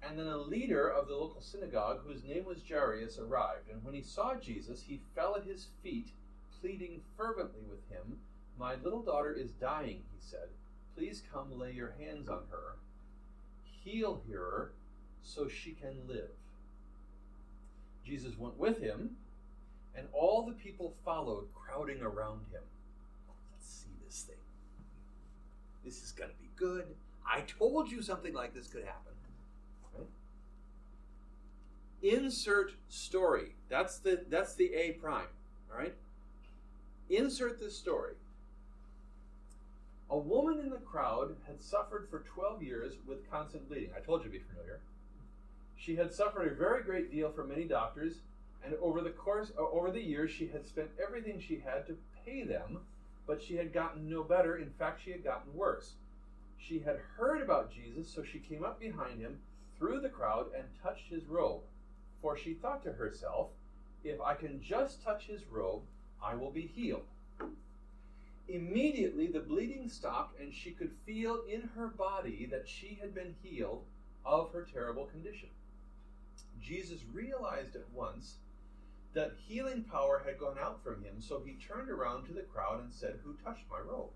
S1: And then a leader of the local synagogue, whose name was Jairus, arrived. And when he saw Jesus, he fell at his feet, pleading fervently with him. "My little daughter is dying," he said. "Please come lay your hands on her. Heal her so she can live." Jesus went with him, and all the people followed, crowding around him. Let's see this thing. This is going to be good. I told you something like this could happen. Right? Insert story. That's the A prime. All right? Insert this story. A woman in the crowd had suffered for 12 years with constant bleeding. I told you to be familiar. She had suffered a very great deal from many doctors, and over the years she had spent everything she had to pay them, but she had gotten no better. In fact, she had gotten worse. She had heard about Jesus, so she came up behind him through the crowd and touched his robe. For she thought to herself, "If I can just touch his robe, I will be healed." Immediately the bleeding stopped, and she could feel in her body that she had been healed of her terrible condition. Jesus realized at once that healing power had gone out from him, so he turned around to the crowd and said, "Who touched my robe?"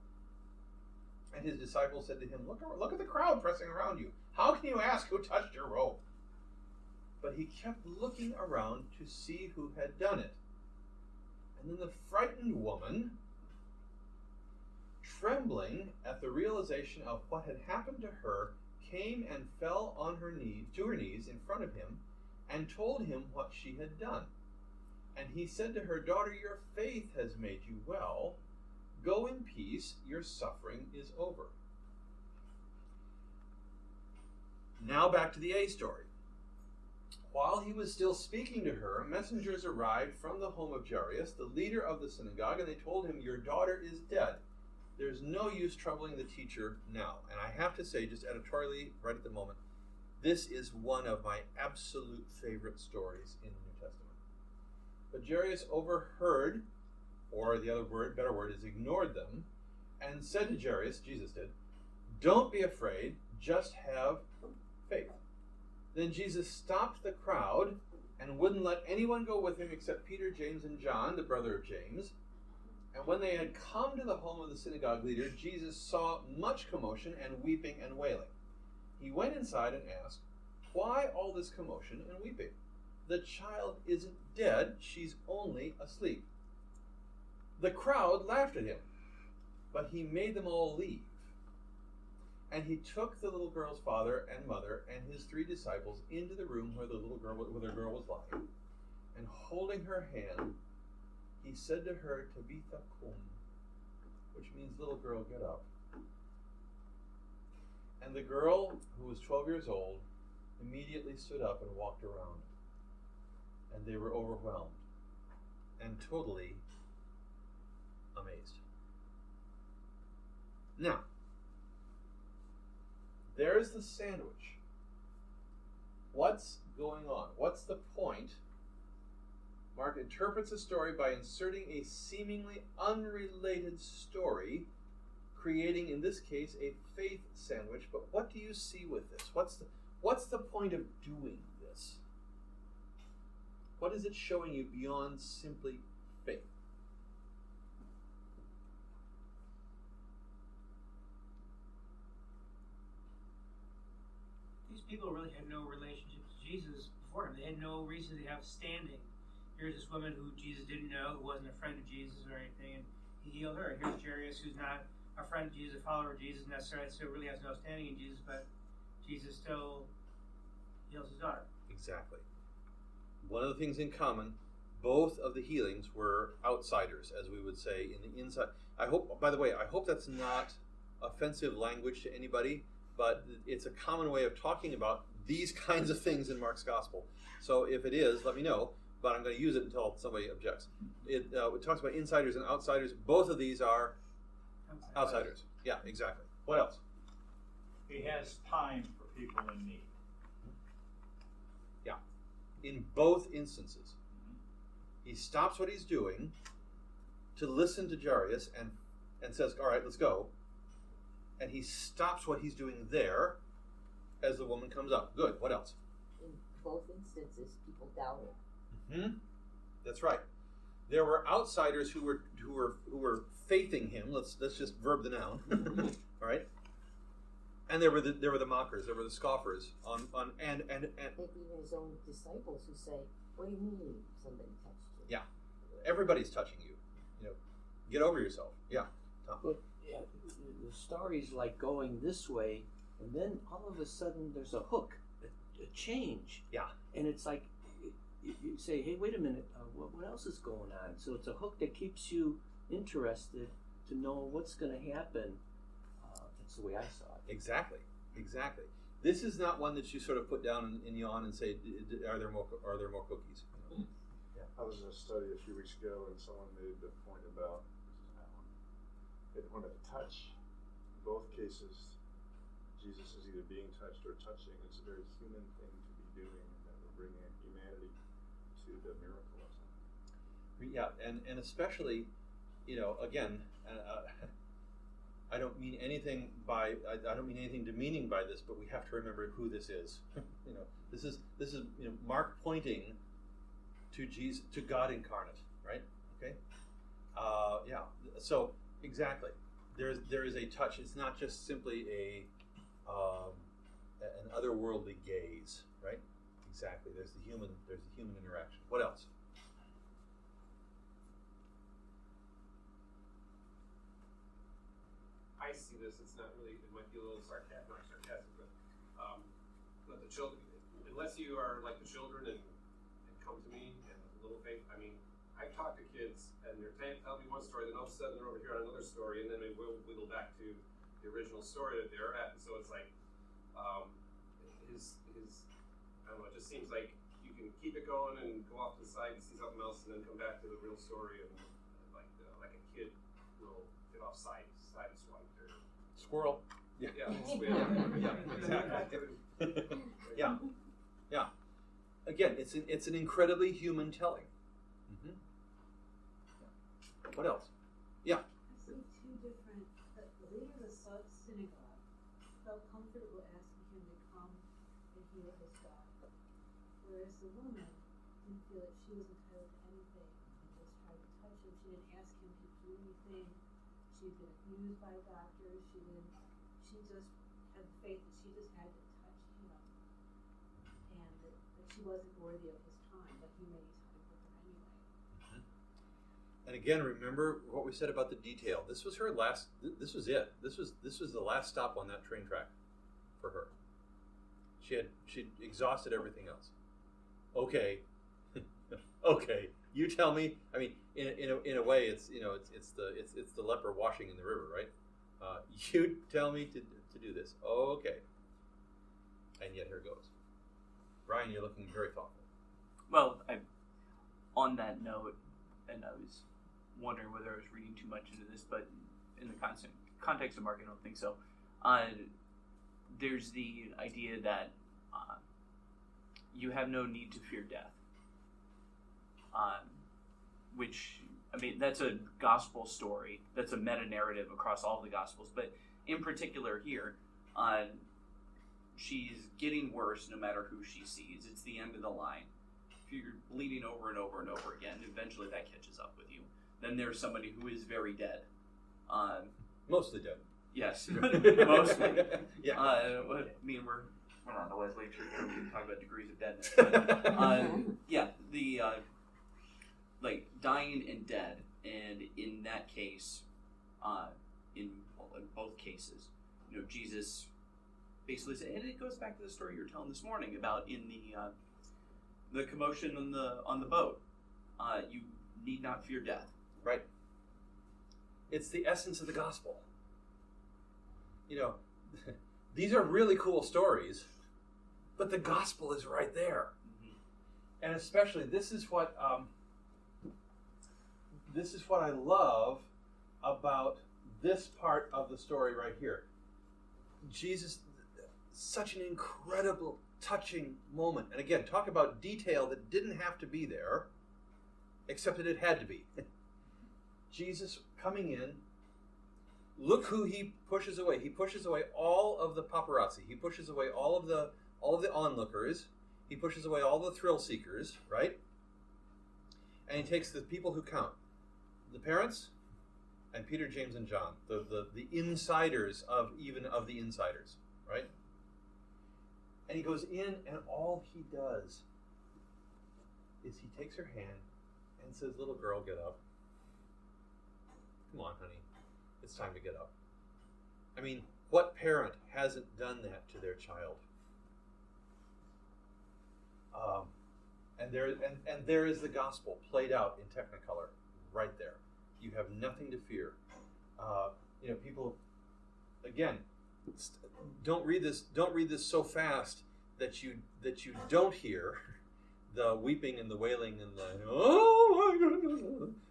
S1: And his disciples said to him, Look at the crowd pressing around you. How can you ask who touched your robe?" But he kept looking around to see who had done it. And then the frightened woman, trembling at the realization of what had happened to her, came and fell on her knees in front of him and told him what she had done. And he said to her, "Daughter, your faith has made you well. Go in peace, your suffering is over." Now back to the A story. While he was still speaking to her, messengers arrived from the home of Jairus, the leader of the synagogue, and they told him, "Your daughter is dead. There's no use troubling the teacher now." And I have to say, just editorially, right at the moment, this is one of my absolute favorite stories in the New Testament. But Jairus overheard, or the better word is ignored them, and said to Jairus, Jesus did, "Don't be afraid, just have faith." Then Jesus stopped the crowd and wouldn't let anyone go with him except Peter, James, and John, the brother of James. And when they had come to the home of the synagogue leader, Jesus saw much commotion and weeping and wailing. He went inside and asked, "Why all this commotion and weeping? The child isn't dead, she's only asleep." The crowd laughed at him, but he made them all leave. And he took the little girl's father and mother and his 3 disciples into the room where the girl was lying, and holding her hand, he said to her, "Tabitha cum," which means, "Little girl, get up." And the girl, who was 12 years old, immediately stood up and walked around. And they were overwhelmed and totally amazed. Now, there's the sandwich. What's going on? What's the point? Mark interprets a story by inserting a seemingly unrelated story, creating, in this case, a faith sandwich. But what do you see with this? What's the point of doing this? What is it showing you beyond simply faith?
S6: These people really had no relationship to Jesus before him. They had no reason to have standing. Here's this woman who Jesus didn't know, who wasn't a friend of Jesus or anything, and he healed her. Here's Jairus, who's not a friend of Jesus, a follower of Jesus necessarily, so really has no standing in Jesus, but Jesus still heals his daughter. Exactly.
S1: One of the things in common, both of the healings were outsiders, as we would say, in the inside. I hope, by the way, I hope that's not offensive language to anybody, but it's a common way of talking about these kinds of things in Mark's gospel. So if it is, let me know, but I'm going to use it until somebody objects. It talks about insiders and outsiders. Both of these are outsiders. Yeah, exactly. What else?
S2: He has time for people in need.
S1: Yeah. In both instances, he stops what he's doing to listen to Jairus and says, all right, let's go. And he stops what he's doing there as the woman comes up. Good. What else?
S11: In both instances, people doubted.
S1: Mm-hmm. That's right. There were outsiders who were faithing him. Let's just verb the noun. All right. And there were the mockers. There were the scoffers and
S11: maybe even his own disciples who say, "What do you mean somebody touched you?"
S1: Yeah, everybody's touching you. Get over yourself. Yeah. Tom.
S4: But yeah, the story's like going this way, and then all of a sudden there's a hook, a change.
S1: Yeah.
S4: And it's like you say, "Hey, wait a minute, what else is going on?" So it's a hook that keeps you interested to know what's going to happen. That's the way I saw it.
S1: Exactly. This is not one that you sort of put down and yawn and say, "Are there more cookies?"
S9: Yeah. I was in a study a few weeks ago, and someone made the point about when at touch, in both cases, Jesus is either being touched or touching. It's a very human thing to be doing, and that we're bringing humanity to the miracle of something.
S1: Yeah, and especially, again, I don't mean anything demeaning by this, but we have to remember who this is. This is Mark pointing to Jesus, to God incarnate, right? Okay. Yeah. So exactly, there is a touch. It's not just simply an otherworldly gaze, right? Exactly. There's the human interaction. What else?
S3: I see this. It's not really. It might be a little sarcastic, but the children. Unless you are like the children and come to me and a little faith. I mean, I talk to kids and they're telling me one story, then all of a sudden they're over here on another story, and then we will wiggle back to the original story that they're at. And so it's like his. I don't know. It just seems like you can keep it going and go off to the side and see something else, and then come back to the real story, and like a kid will get off side and swipe there.
S1: Squirrel.
S3: Yeah.
S1: Exactly. Yeah. Again, it's an incredibly human telling. Mm-hmm. Yeah. What else? Yeah.
S12: I see two different. The leader of the synagogue felt comfortable asking him to come and heal his daughter, whereas the woman didn't feel that she was entitled to anything and just tried to touch him. She didn't ask him to do anything. She'd been abused by doctors. She just had faith that she just had to touch him, and that she wasn't worthy of his time, but he made time for her anyway.
S1: Mm-hmm. And again, remember what we said about the detail. This was her last. This was it. This was the last stop on that train track for her. She'd exhausted everything else. Okay, okay. You tell me. I mean, in a way, it's the leper washing in the river, right? You tell me to do this. Okay. And yet here goes. Ryan, you're looking very thoughtful.
S7: Well, on that note, and I was wondering whether I was reading too much into this, but in the context of Mark, I don't think so. There's the idea that you have no need to fear death, which, I mean, that's a gospel story. That's a meta-narrative across all the gospels, but in particular here, she's getting worse no matter who she sees. It's the end of the line. If you're bleeding over and over and over again, eventually that catches up with you. Then there's somebody who is very dead.
S1: Mostly dead.
S7: Yes, mostly.
S1: Yeah.
S7: I mean, we're not on the Wesley Church. We can talk about degrees of deadness. But, yeah, the like dying and dead, and in that case, in both cases, Jesus basically said, and it goes back to the story you were telling this morning about in the commotion on the boat. You need not fear death.
S1: Right. It's the essence of the gospel. These are really cool stories, but the gospel is right there. Mm-hmm. And especially, this is what I love about this part of the story right here. Jesus, such an incredible, touching moment. And again, talk about detail that didn't have to be there, except that it had to be. Jesus coming in, look who he pushes away. He pushes away all of the paparazzi. He pushes away all of the onlookers. He pushes away all the thrill seekers, right? And he takes the people who count. The parents and Peter, James, and John, the insiders of the insiders, right? And he goes in, and all he does is he takes her hand and says, "Little girl, get up. Come on, honey. It's time to get up." I mean, what parent hasn't done that to their child? And there is the gospel played out in Technicolor, right there. You have nothing to fear. People, again, don't read this so fast that you don't hear the weeping and the wailing and the oh my goodness,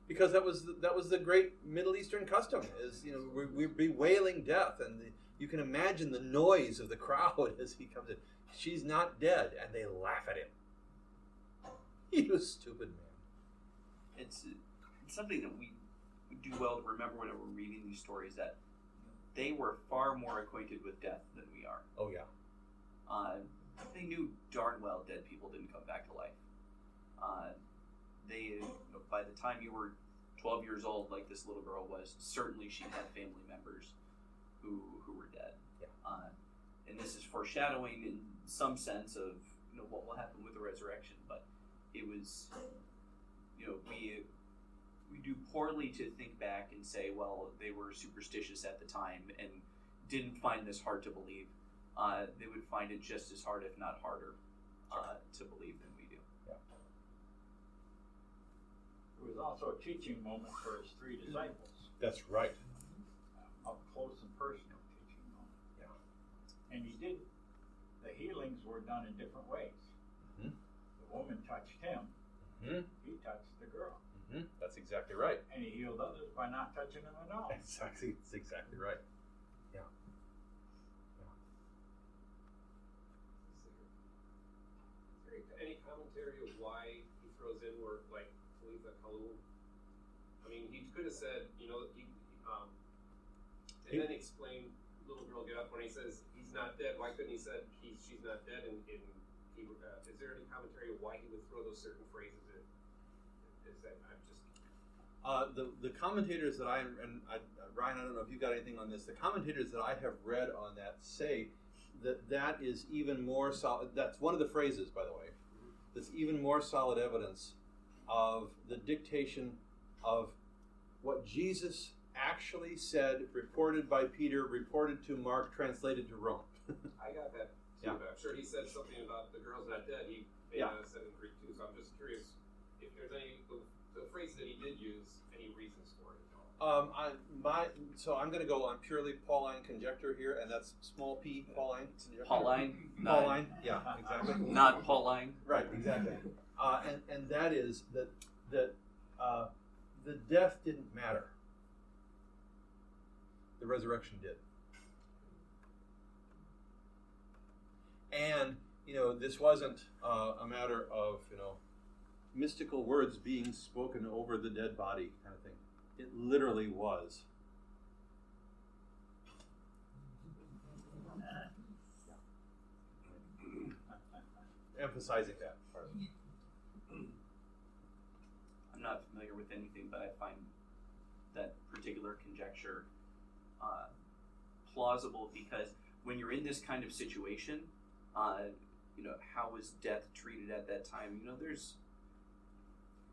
S1: because that was the great Middle Eastern custom. Is we're bewailing death, and you can imagine the noise of the crowd as he comes in. She's not dead, and they laugh at him. You stupid man.
S7: It's something that we do well to remember whenever we're reading these stories, that they were far more acquainted with death than we are.
S1: Oh yeah.
S7: They knew darn well dead people didn't come back to life. By the time you were 12 years old, like this little girl was, certainly she had family members who were dead. Yeah. And this is foreshadowing in some sense of what will happen with the resurrection. But it was, we do poorly to think back and say, well, they were superstitious at the time and didn't find this hard to believe. They would find it just as hard, if not harder, to believe than we do.
S1: Yeah.
S2: It was also a teaching moment for his three disciples.
S1: That's right.
S2: Up close and personal teaching moment. Yeah. And the healings were done in different ways. Mm-hmm. The woman touched him. Mm-hmm. He touched the girl.
S1: Mm-hmm. That's exactly right.
S2: And he healed others by not touching them at all.
S1: Exactly. That's exactly right. Yeah.
S3: Is there any commentary of why he throws in word like Talitha Kalum? I mean, he could have said, and then explain, "Little girl, get up." When he says he's not dead, why couldn't he said she's not dead? In Hebrew, is there any commentary of why he would throw those certain phrases in? Is that I'm just
S1: the commentators that Ryan, I don't know if you've got anything on this. The commentators that I have read on that say that is even more solid. That's one of the phrases, by the way. That's even more solid evidence of the dictation of what Jesus actually said, reported by Peter, reported to Mark, translated to Rome.
S3: I got that too, yeah. But I'm sure he said something about the girl's not dead. He may not have said in Greek too, so I'm just curious if there's any the phrase that he did use, any reasons for it at all.
S1: So I'm going to go on purely Pauline conjecture here, and that's small p Pauline conjecture.
S7: Pauline?
S1: Pauline, yeah, exactly.
S7: Not Pauline.
S1: Right, exactly. And that is that the death didn't matter. The resurrection did. And, this wasn't a matter of, mystical words being spoken over the dead body kind of thing. It literally was. Emphasizing that part.
S7: I'm not familiar with anything, but I find that particular conjecture plausible because when you're in this kind of situation, how was death treated at that time?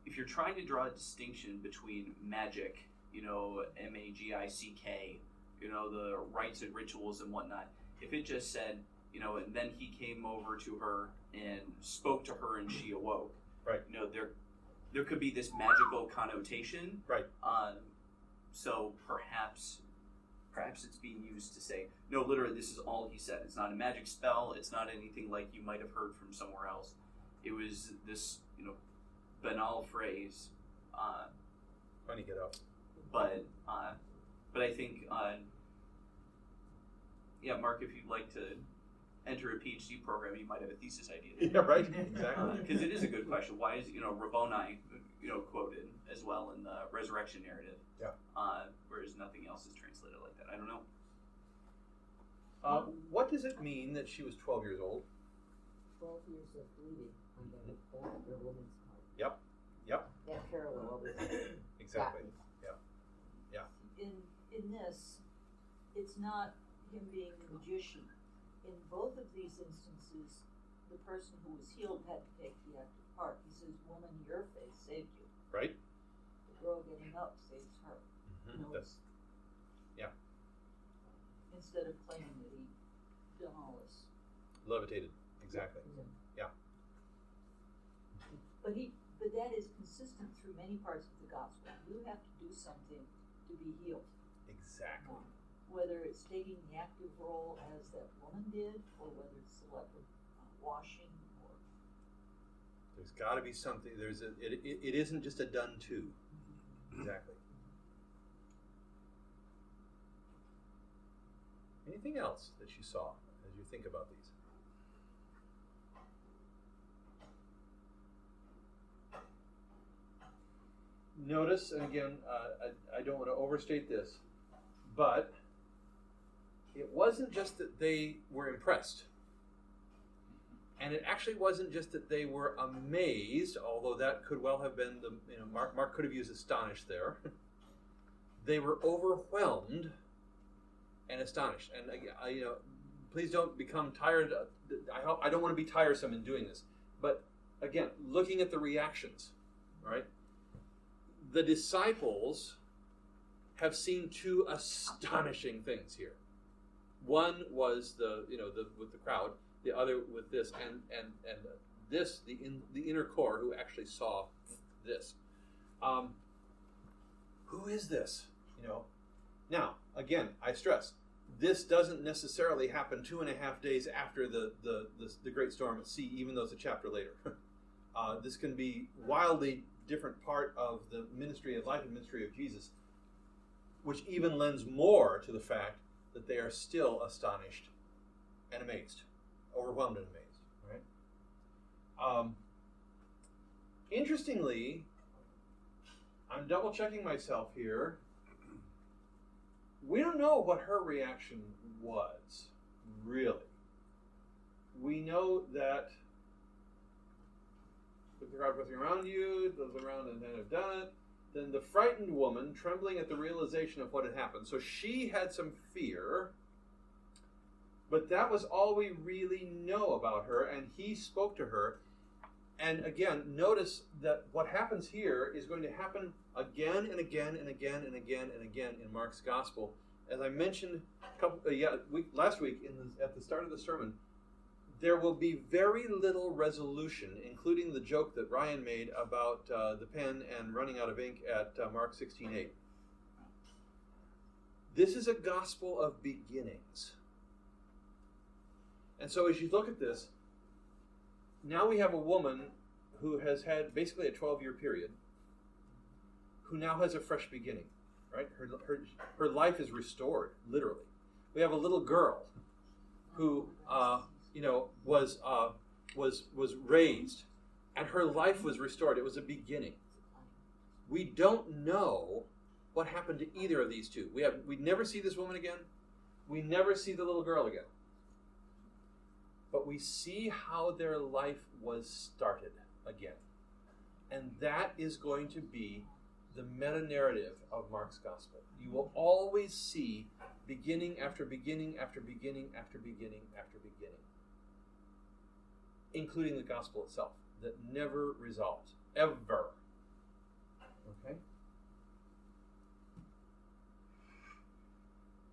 S7: If you're trying to draw a distinction between magic, MAGICK, the rites and rituals and whatnot, if it just said, and then he came over to her and spoke to her and she awoke,
S1: right?
S7: There could be this magical connotation,
S1: right?
S7: So perhaps it's being used to say, no, literally, this is all he said. It's not a magic spell. It's not anything like you might have heard from somewhere else. It was this, banal phrase.
S1: Funny get up.
S7: But I think, Mark, if you'd like to enter a PhD program, you might have a thesis idea.
S1: Yeah, right. Exactly.
S7: Because it is a good question. Why is Rabboni, quoted as well in the resurrection narrative?
S1: Yeah.
S7: Whereas nothing else is translated like that. I don't know.
S1: What does it mean that she was 12 years old?
S11: 12 years of bleeding on the older woman's part.
S1: Yep.
S11: That parallel was
S1: Exactly. Yeah.
S13: In this, it's not him being the magician. In both of these instances, the person who was healed had to take the active part. He says, "Woman, your faith saved you."
S1: Right.
S13: The girl getting up saves her.
S1: Mm-hmm.
S13: Instead of claiming that he done all this.
S1: Levitated. Exactly. Yeah.
S13: But that is consistent through many parts of the gospel. You have to do something to be healed.
S1: Exactly.
S13: Whether it's taking the active role as that woman did, or whether it's selective washing, or
S1: there's got to be something. It isn't just a done to. Exactly. Anything else that you saw as you think about these? Notice, and again, I don't want to overstate this, but it wasn't just that they were impressed. And it actually wasn't just that they were amazed, although that could well have been Mark could have used astonished there. They were overwhelmed and astonished. And please don't become tired. I don't want to be tiresome in doing this. But again, looking at the reactions, right? The disciples have seen two astonishing things here. One was with the crowd, the other with this, and this the inner core who actually saw this. Who is this? Now again, I stress this doesn't necessarily happen 2.5 days after the great storm at sea, even though it's a chapter later. This can be wildly different part of the ministry of life and ministry of Jesus, which even lends more to the fact that they are still astonished and amazed, overwhelmed and amazed. Right? Interestingly, I'm double checking myself here. We don't know what her reaction was, really. We know that with the crowd pressing around you, those around and then have done it. Then the frightened woman, trembling at the realization of what had happened. So she had some fear, but that was all we really know about her, and he spoke to her. And again, notice that what happens here is going to happen again and again and again and again and again in Mark's Gospel. As I mentioned last week at the start of the sermon, there will be very little resolution, including the joke that Ryan made about the pen and running out of ink at Mark 16:8. This is a gospel of beginnings. And so as you look at this, now we have a woman who has had basically a 12-year period, who now has a fresh beginning, right? Her life is restored, literally. We have a little girl who, was raised, and her life was restored. It was a beginning. We don't know what happened to either of these two. We never see this woman again. We never see the little girl again. But we see how their life was started again. And that is going to be the meta-narrative of Mark's gospel. You will always see beginning after beginning after beginning after beginning after beginning, including the gospel itself, that never resolves, ever. Okay?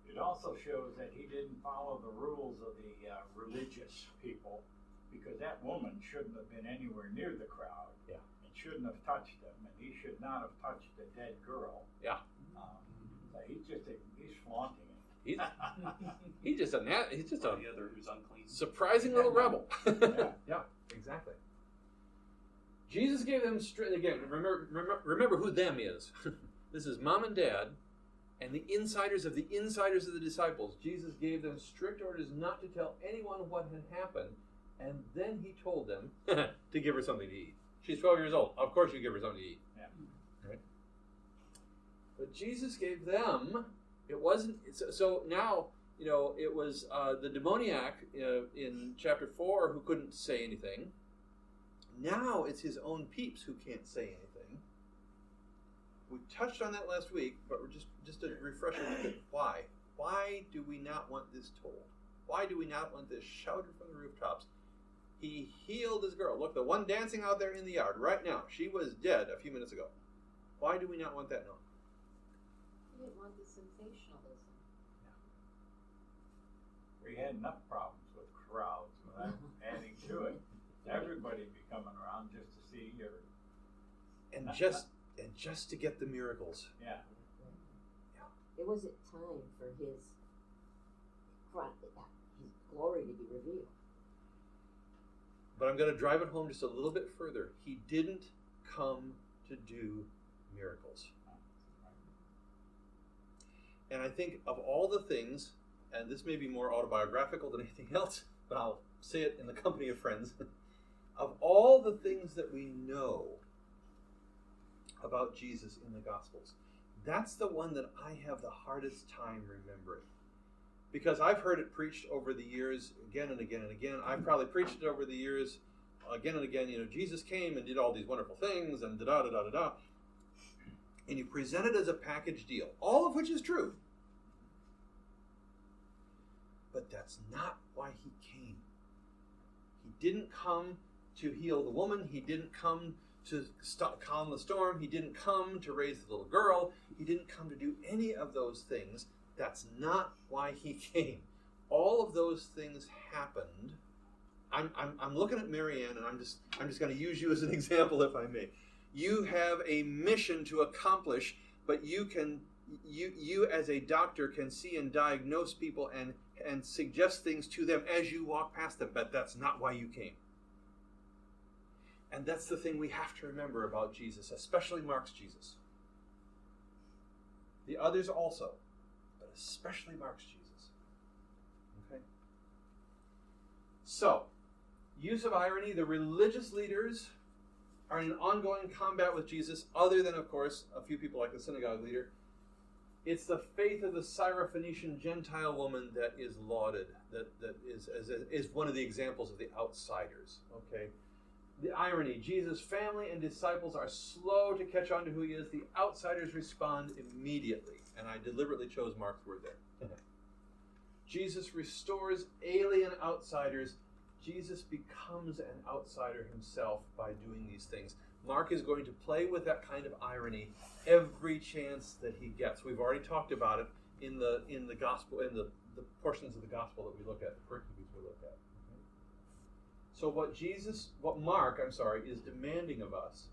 S2: It also shows that he didn't follow the rules of the religious people, because that woman shouldn't have been anywhere near the crowd.
S1: Yeah.
S2: And shouldn't have touched him, and he should not have touched the dead girl.
S1: Yeah.
S2: So he's flaunting it.
S1: He's just a
S7: The other who's unclean.
S1: surprising little rebel.
S2: Yeah.
S1: Exactly. Jesus gave them again. Remember who them is. This is mom and dad, and the insiders of the disciples. Jesus gave them strict orders not to tell anyone what had happened, and then he told them to give her something to eat. She's 12 years old. Of course, you give her something to eat.
S2: Yeah.
S1: Right. But Jesus gave them. It wasn't so. Now it was the demoniac in chapter 4 who couldn't say anything. Now it's his own peeps who can't say anything. We touched on that last week, but we're just a refresher. Why? Why do we not want this told? Why do we not want this shouted from the rooftops? He healed his girl. Look, the one dancing out there in the yard right now, she was dead a few minutes ago. Why do we not want that known?
S11: You didn't want the sensationalism.
S2: We had enough problems with crowds without adding to it. Everybody be coming around just to see your
S1: And just to get the miracles.
S2: Yeah.
S11: It wasn't time for his glory to be revealed.
S1: But I'm going to drive it home just a little bit further. He didn't come to do miracles. And I think of all the things, and this may be more autobiographical than anything else, but I'll say it in the company of friends. Of all the things that we know about Jesus in the Gospels, that's the one that I have the hardest time remembering. Because I've heard it preached over the years again and again and again. I've probably preached it over the years again and again. Jesus came and did all these wonderful things and da-da-da-da-da-da. And you present it as a package deal, all of which is true. But that's not why he came. He didn't come to heal the woman. He didn't come to calm the storm. He didn't come to raise the little girl. He didn't come to do any of those things. That's not why he came. All of those things happened. I'm looking at Marianne, and I'm just going to use you as an example, if I may. You have a mission to accomplish, but you as a doctor can see and diagnose people and suggest things to them as you walk past them, but that's not why you came. And that's the thing we have to remember about Jesus, especially Mark's Jesus. The others also, but especially Mark's Jesus. Okay? So, use of irony. The religious leaders are in ongoing combat with Jesus, other than, of course, a few people like the synagogue leader. It's the faith of the Syrophoenician Gentile woman that is lauded, that is one of the examples of the outsiders. Okay? The irony, Jesus' family and disciples are slow to catch on to who he is. The outsiders respond immediately. And I deliberately chose Mark's word there. Jesus restores alien outsiders. Jesus becomes an outsider himself by doing these things. Mark is going to play with that kind of irony every chance that he gets. We've already talked about it in the gospel, in the portions of the gospel that we look at, the pericopes we look at. So what Mark is demanding of us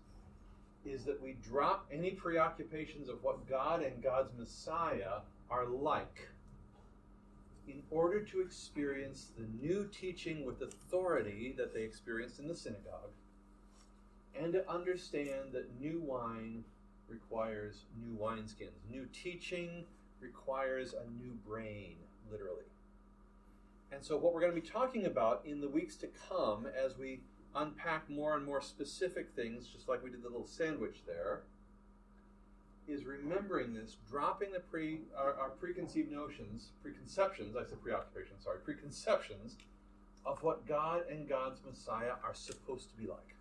S1: is that we drop any preoccupations of what God and God's Messiah are like in order to experience the new teaching with authority that they experienced in the synagogue, and to understand that new wine requires new wineskins. New teaching requires a new brain, literally. And so what we're going to be talking about in the weeks to come, as we unpack more and more specific things, just like we did the little sandwich there, is remembering this, dropping our preconceived notions, preconceptions of what God and God's Messiah are supposed to be like.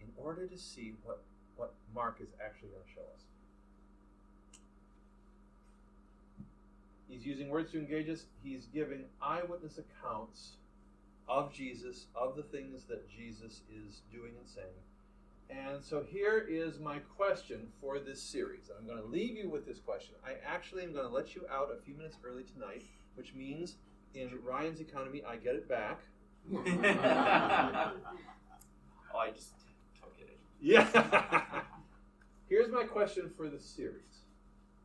S1: In order to see what Mark is actually going to show us. He's using words to engage us. He's giving eyewitness accounts of Jesus, of the things that Jesus is doing and saying. And so here is my question for this series. I'm going to leave you with this question. I actually am going to let you out a few minutes early tonight, which means in Ryan's economy, I get it back.
S7: Oh, I just took it.
S1: Yeah. Here's my question for the series.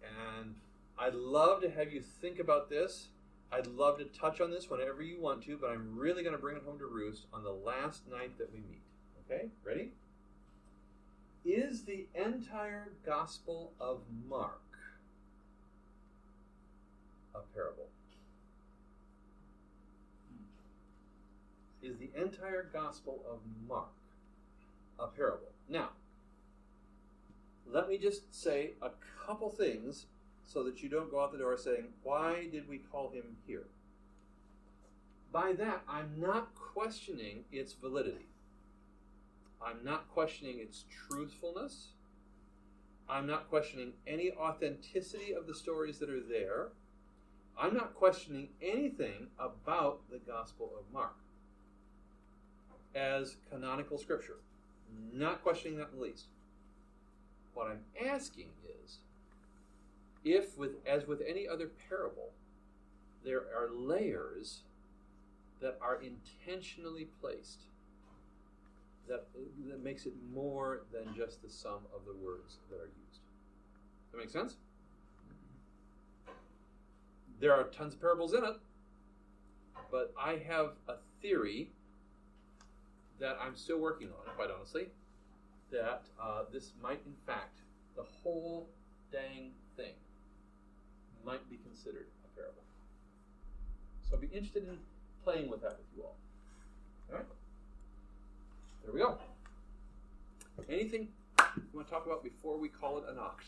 S1: And I'd love to have you think about this. I'd love to touch on this whenever you want to, but I'm really going to bring it home to roost on the last night that we meet. Okay? Ready? Is the entire Gospel of Mark a parable? Is the entire Gospel of Mark a parable? Now, let me just say a couple things so that you don't go out the door saying, why did we call him here? By that, I'm not questioning its validity. I'm not questioning its truthfulness. I'm not questioning any authenticity of the stories that are there. I'm not questioning anything about the Gospel of Mark as canonical scripture. Not questioning that in the least. What I'm asking is, if, as with any other parable, there are layers that are intentionally placed, that makes it more than just the sum of the words that are used. Does that make sense? There are tons of parables in it, but I have a theory that I'm still working on, quite honestly, that this might, in fact, the whole dang thing might be considered a parable. So I'd be interested in playing with that with you all. All right? There we go. Anything you want to talk about before we call it a knock?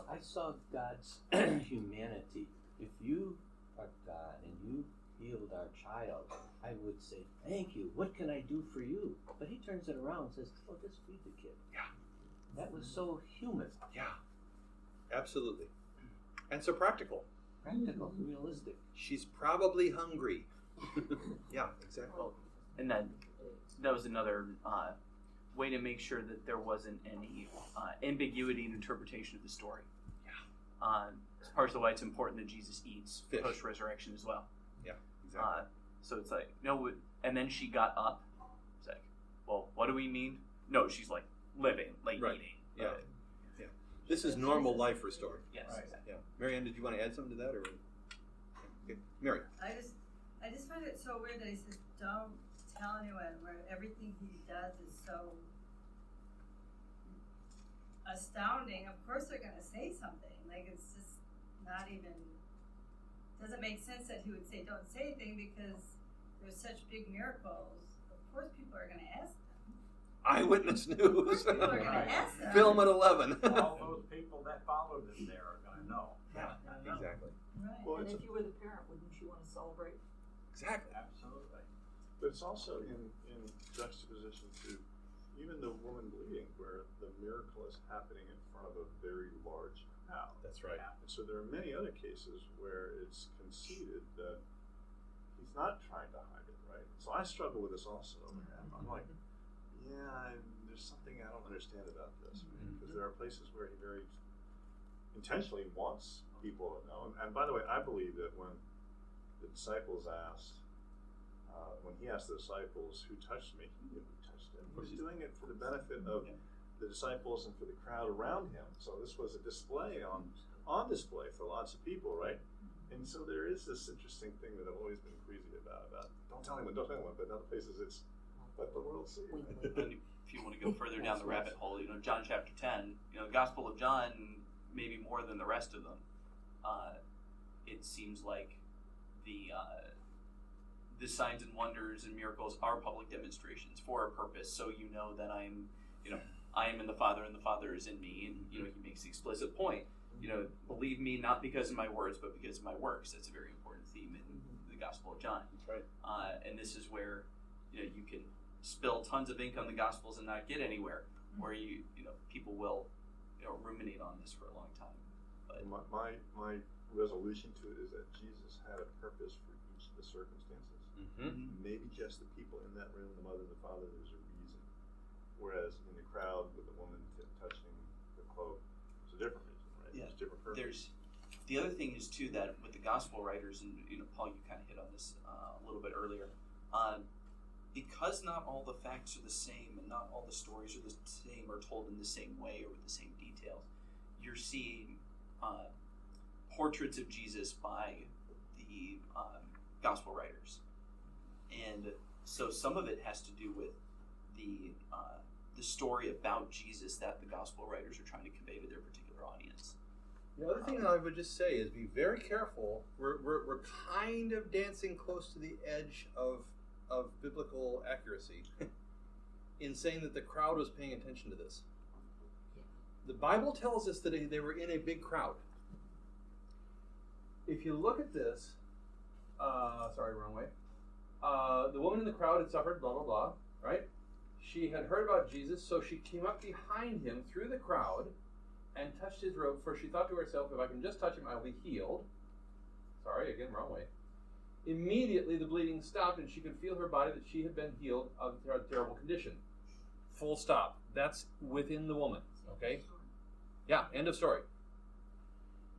S4: I saw God's humanity. If you are God and you healed our child, I would say, thank you. What can I do for you? But he turns it around and says, oh, just feed the kid.
S1: Yeah.
S4: That was so human.
S1: Yeah. Absolutely. And so practical.
S4: Practical, realistic.
S1: She's probably hungry. Yeah, exactly.
S7: Well, and that was another way to make sure that there wasn't any ambiguity in interpretation of the story.
S1: Yeah.
S7: It's partially why it's important that Jesus eats
S1: Fish.
S7: Post-resurrection as well.
S1: Yeah, exactly.
S7: So it's like, no, and then she got up. It's like, well, what do we mean? No, she's like living, like
S1: Right.
S7: eating.
S1: Yeah. Yeah. This is normal life restored.
S7: Yes.
S2: Right.
S7: Exactly.
S1: Yeah. Marianne, did you want to add something to that, or? Okay. Mary.
S10: I just find it so weird that he says, don't tell anyone, where everything he does is so astounding. Of course they're going to say something. Like, it's just not even, doesn't make sense that he would say, don't say anything, because there's such big miracles. Of course people are going to ask them.
S1: Eyewitness
S10: Of
S1: news.
S10: course people are going to ask them.
S1: Film at 11.
S2: All those people that followed him there are gonna know.
S1: Yeah, exactly.
S10: Right.
S9: Well,
S13: And
S9: it's
S13: if you were the parent, wouldn't you want to celebrate?
S1: Exactly.
S2: Absolutely.
S9: But it's also in juxtaposition to even the woman bleeding, where the miracle is happening in front of a very large crowd.
S1: That's right.
S9: And so there are many other cases where it's conceded that he's not trying to hide it, right? So I struggle with this also. I'm like, there's something I don't understand about this, right? Because there are places where he very intentionally wants people to know. And by the way, I believe that when the disciples asked, when he asked the disciples, who touched me, he knew who touched him. He was doing it for the benefit of the disciples and for the crowd around him. So this was a display on display for lots of people, right? And so there is this interesting thing that I've always been queasy about don't tell anyone, but in other places it's let the world see.
S7: And if you want to go further down the rabbit hole, John chapter 10, the Gospel of John, maybe more than the rest of them, it seems like the signs and wonders and miracles are public demonstrations for a purpose, so you know that I am in the Father and the Father is in me, and he makes the explicit point. Believe me not because of my words, but because of my works. That's a very important theme in the Gospel of John.
S1: That's right.
S7: And this is where you can spill tons of ink on the Gospels and not get anywhere. Where people will ruminate on this for a long time. But
S9: my resolution to it is that Jesus had a purpose for each of the circumstances. Maybe just the people in that room, the mother and the father, there's a reason. Whereas in the crowd with the woman touching the cloak, it's a different reason, right?
S7: Yeah.
S9: It's a different purpose.
S7: The other thing is too that with the gospel writers, and Paul, you kind of hit on this a little bit earlier, because not all the facts are the same and not all the stories are the same or told in the same way or with the same details, you're seeing portraits of Jesus by the gospel writers, and so some of it has to do with the story about Jesus that the gospel writers are trying to convey to their particular audience.
S1: The other thing that I would just say is be very careful. We're kind of dancing close to the edge of biblical accuracy in saying that the crowd was paying attention to this. The Bible tells us that they were in a big crowd. If you look at this, sorry, wrong way. The woman in the crowd had suffered, blah, blah, blah, right? She had heard about Jesus, so she came up behind him through the crowd and touched his robe, for she thought to herself, if I can just touch him, I'll be healed. Sorry, again, wrong way. Immediately the bleeding stopped, and she could feel her body that she had been healed of a terrible condition. Full stop. That's within the woman, okay? Yeah, end of story.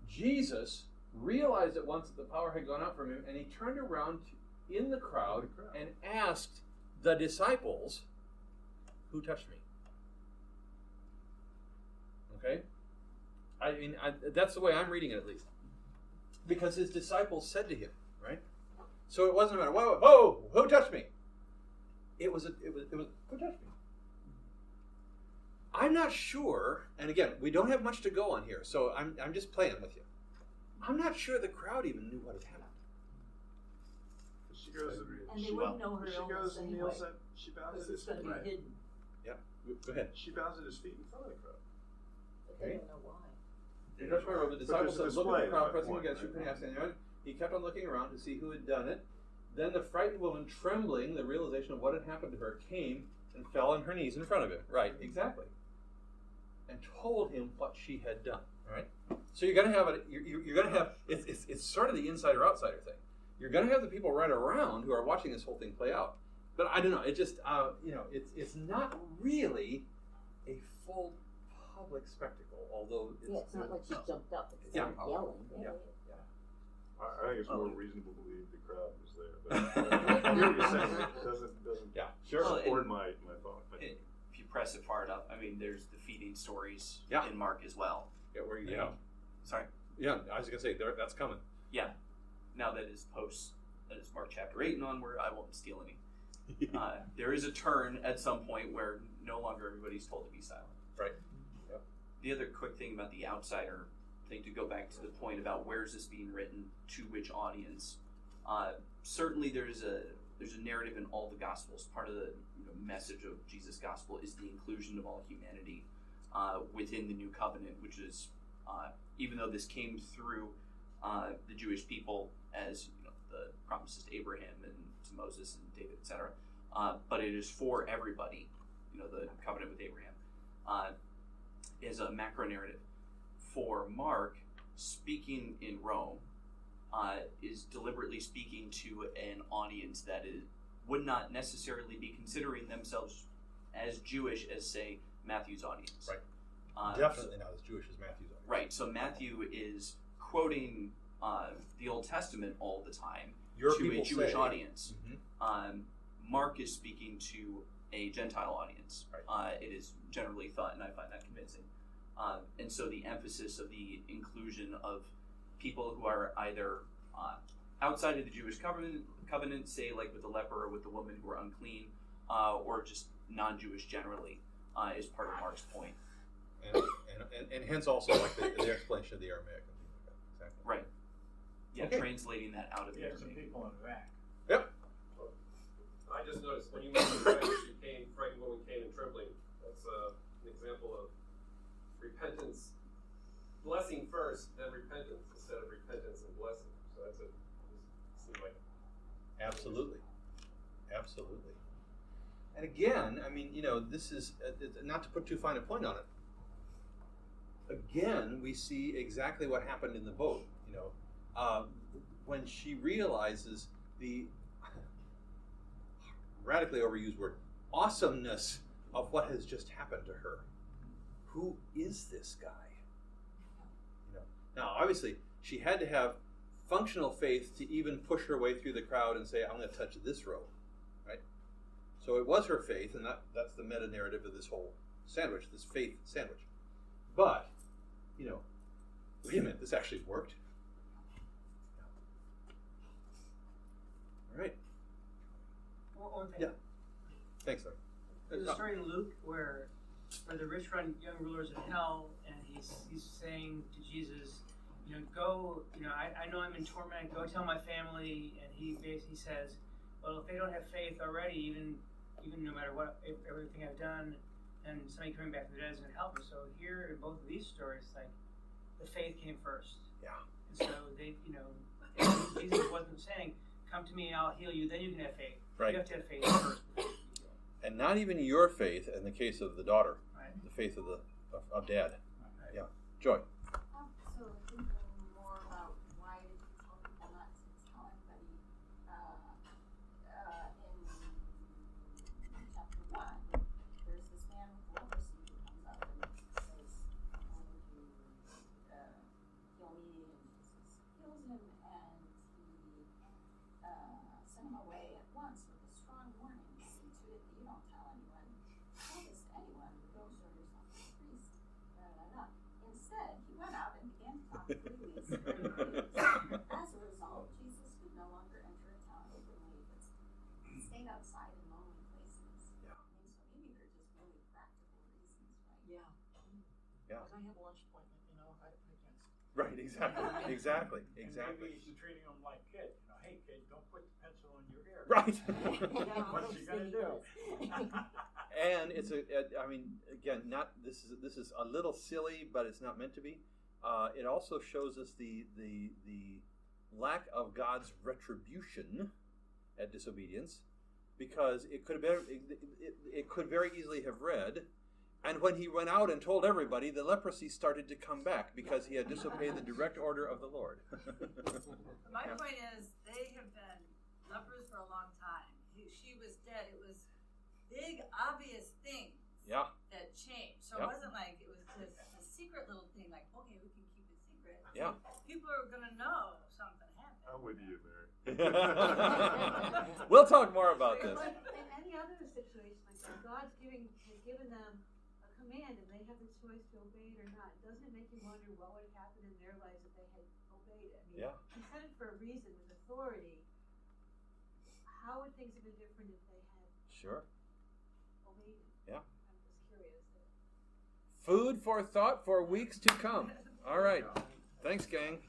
S1: Jesus realized at once that the power had gone out from him, and he turned around in the crowd and asked the disciples, who touched me? Okay? That's the way I'm reading it, at least. Because his disciples said to him, right? So it wasn't a matter, whoa, who touched me? It was who touched me? I'm not sure, and again, we don't have much to go on here, so I'm just playing with you. I'm not sure the crowd even knew what had happened.
S9: She goes,
S13: and they wouldn't know her
S9: she
S13: illness
S9: goes and
S13: anyway,
S9: kneels at, she bows
S13: because
S9: at
S13: it's
S9: his
S13: going to
S9: feet.
S13: be hidden.
S1: Yeah, go ahead.
S9: She bows at his feet in front of the crowd.
S13: But they don't know why.
S1: He touched my robe. The disciples said,
S9: there's a
S1: look at the
S9: display
S1: crowd
S9: at that
S1: pressing
S9: point,
S1: against you.
S9: right?
S1: Asking anyone. He kept on looking around to see who had done it. Then the frightened woman, trembling, the realization of what had happened to her, came and fell on her knees in front of him. Right, exactly. And told him what she had done. All right. So you're going to have it. You're going to have. It's sort of the insider outsider thing. You're going to have the people right around who are watching this whole thing play out. But I don't know. It just it's not really a full public spectacle. Although
S11: it's not like she jumped up and
S1: Yeah.
S11: started yelling.
S1: Yeah.
S9: I think it's more reasonable to believe the crowd was there. But I hear what you're saying. It doesn't
S1: Yeah, sure.
S9: support my thought.
S7: If you press it far enough, there's the feeding stories
S1: Yeah.
S7: in Mark as well.
S1: Yeah, where you
S7: Sorry.
S1: Yeah, I was going to say that's coming.
S7: Yeah. Now that is Mark chapter 8 and onward, I won't steal any. There is a turn at some point where no longer everybody's told to be silent.
S1: Right. Yep.
S7: The other quick thing about the outsider thing, to go back to the point about where is this being written, to which audience, certainly there's a narrative in all the Gospels. Part of the message of Jesus' Gospel is the inclusion of all humanity within the New Covenant, which is, even though this came through the Jewish people as the promises to Abraham and to Moses and David, etc., but it is for everybody. The covenant with Abraham is a macro narrative. For Mark, speaking in Rome is deliberately speaking to an audience that would not necessarily be considering themselves as Jewish as, say, Matthew's audience.
S1: Right. Definitely not as Jewish as Matthew's audience.
S7: Right. So Matthew is quoting the Old Testament all the time
S1: Your
S7: to a
S1: people
S7: Jewish
S1: say.
S7: audience.
S1: Mm-hmm.
S7: Mark is speaking to a Gentile audience.
S1: Right.
S7: It is generally thought, and I find that convincing. And so the emphasis of the inclusion of people who are either outside of the Jewish covenant, say like with the leper or with the woman who are unclean, or just non-Jewish generally, is part of Mark's point.
S1: And hence also like the explanation of the Aramaic and things like that. Exactly.
S7: Right. Yeah,
S1: Okay.
S7: translating that out of the
S2: You have some
S7: Aramaic.
S2: people in the back.
S1: Yep.
S3: I just noticed when you mentioned frightened woman came in trembling. That's an example of repentance, blessing first, then repentance instead of repentance and blessing. So that's it. Seems like
S1: Absolutely. Absolutely. And again, I mean, this is not to put too fine a point on it. Again, we see exactly what happened in the boat. When she realizes the radically overused word awesomeness of what has just happened to her. Who is this guy? Now, obviously, she had to have functional faith to even push her way through the crowd and say, "I'm going to touch this robe," right? So it was her faith, and that's the meta narrative of this whole sandwich, this faith sandwich. But, wait a minute, this actually worked. All right.
S6: One thing.
S1: Yeah. Thanks, Larry.
S6: There's a story in Luke where the rich young ruler's in hell, and he's saying to Jesus, go, I know I'm in torment, go tell my family, and he basically says, well, if they don't have faith already, even no matter what, everything I've done, and somebody coming back from the dead is going to help me. So here in both of these stories, like, the faith came first.
S1: Yeah.
S6: And so they, Jesus wasn't saying, come to me, I'll heal you, then you can have faith.
S1: Right.
S6: You have to have faith first.
S1: And not even your faith, in the case of the daughter,
S6: Right.
S1: the faith of dad. Yeah. Joy.
S8: So thinking more about why did he tell people not to tell anybody in chapter 1, there's this man with leprosy who comes up and says, will you heal me? And Jesus heals him, and he sent him away at once with a strong warning. See to it that you don't tell anyone, tell this to anyone, go show yourself to the priest. Instead, he went out and began to talk freely. As a result, Jesus could no longer enter a town openly, but stayed outside in lonely places.
S1: Yeah.
S8: And so maybe they're just really practical reasons, right?
S13: Yeah.
S1: Yeah.
S13: When I have a lunch appointment, I can't.
S1: Right, exactly.
S2: And maybe he's treating them like kids. Hey kid, don't put the pencil in your ear.
S1: Right.
S2: What's he gonna do?
S1: And it's again, this is a little silly, but it's not meant to be. It also shows us the lack of God's retribution at disobedience, because it could very easily have read, and when he went out and told everybody, the leprosy started to come back because he had disobeyed the direct order of the Lord.
S10: My point is, they have been lepers for a long time. She was dead. It was big, obvious things that changed. So it wasn't like it was just a secret little thing, like, okay, we can keep it secret.
S1: Yeah.
S10: People are going to know something happened.
S9: I'm with you, Mary.
S1: We'll talk more about this.
S12: In any other situation like that, God's has given them a command and they have the choice to obey it or not. Doesn't it make you wonder what would have happened in their lives if they had obeyed it? I mean, he said it for a reason, with authority. How would things have been different if they had obeyed it?
S1: Yeah.
S12: I'm just curious.
S1: Food for thought for weeks to come. All right. Thanks, gang.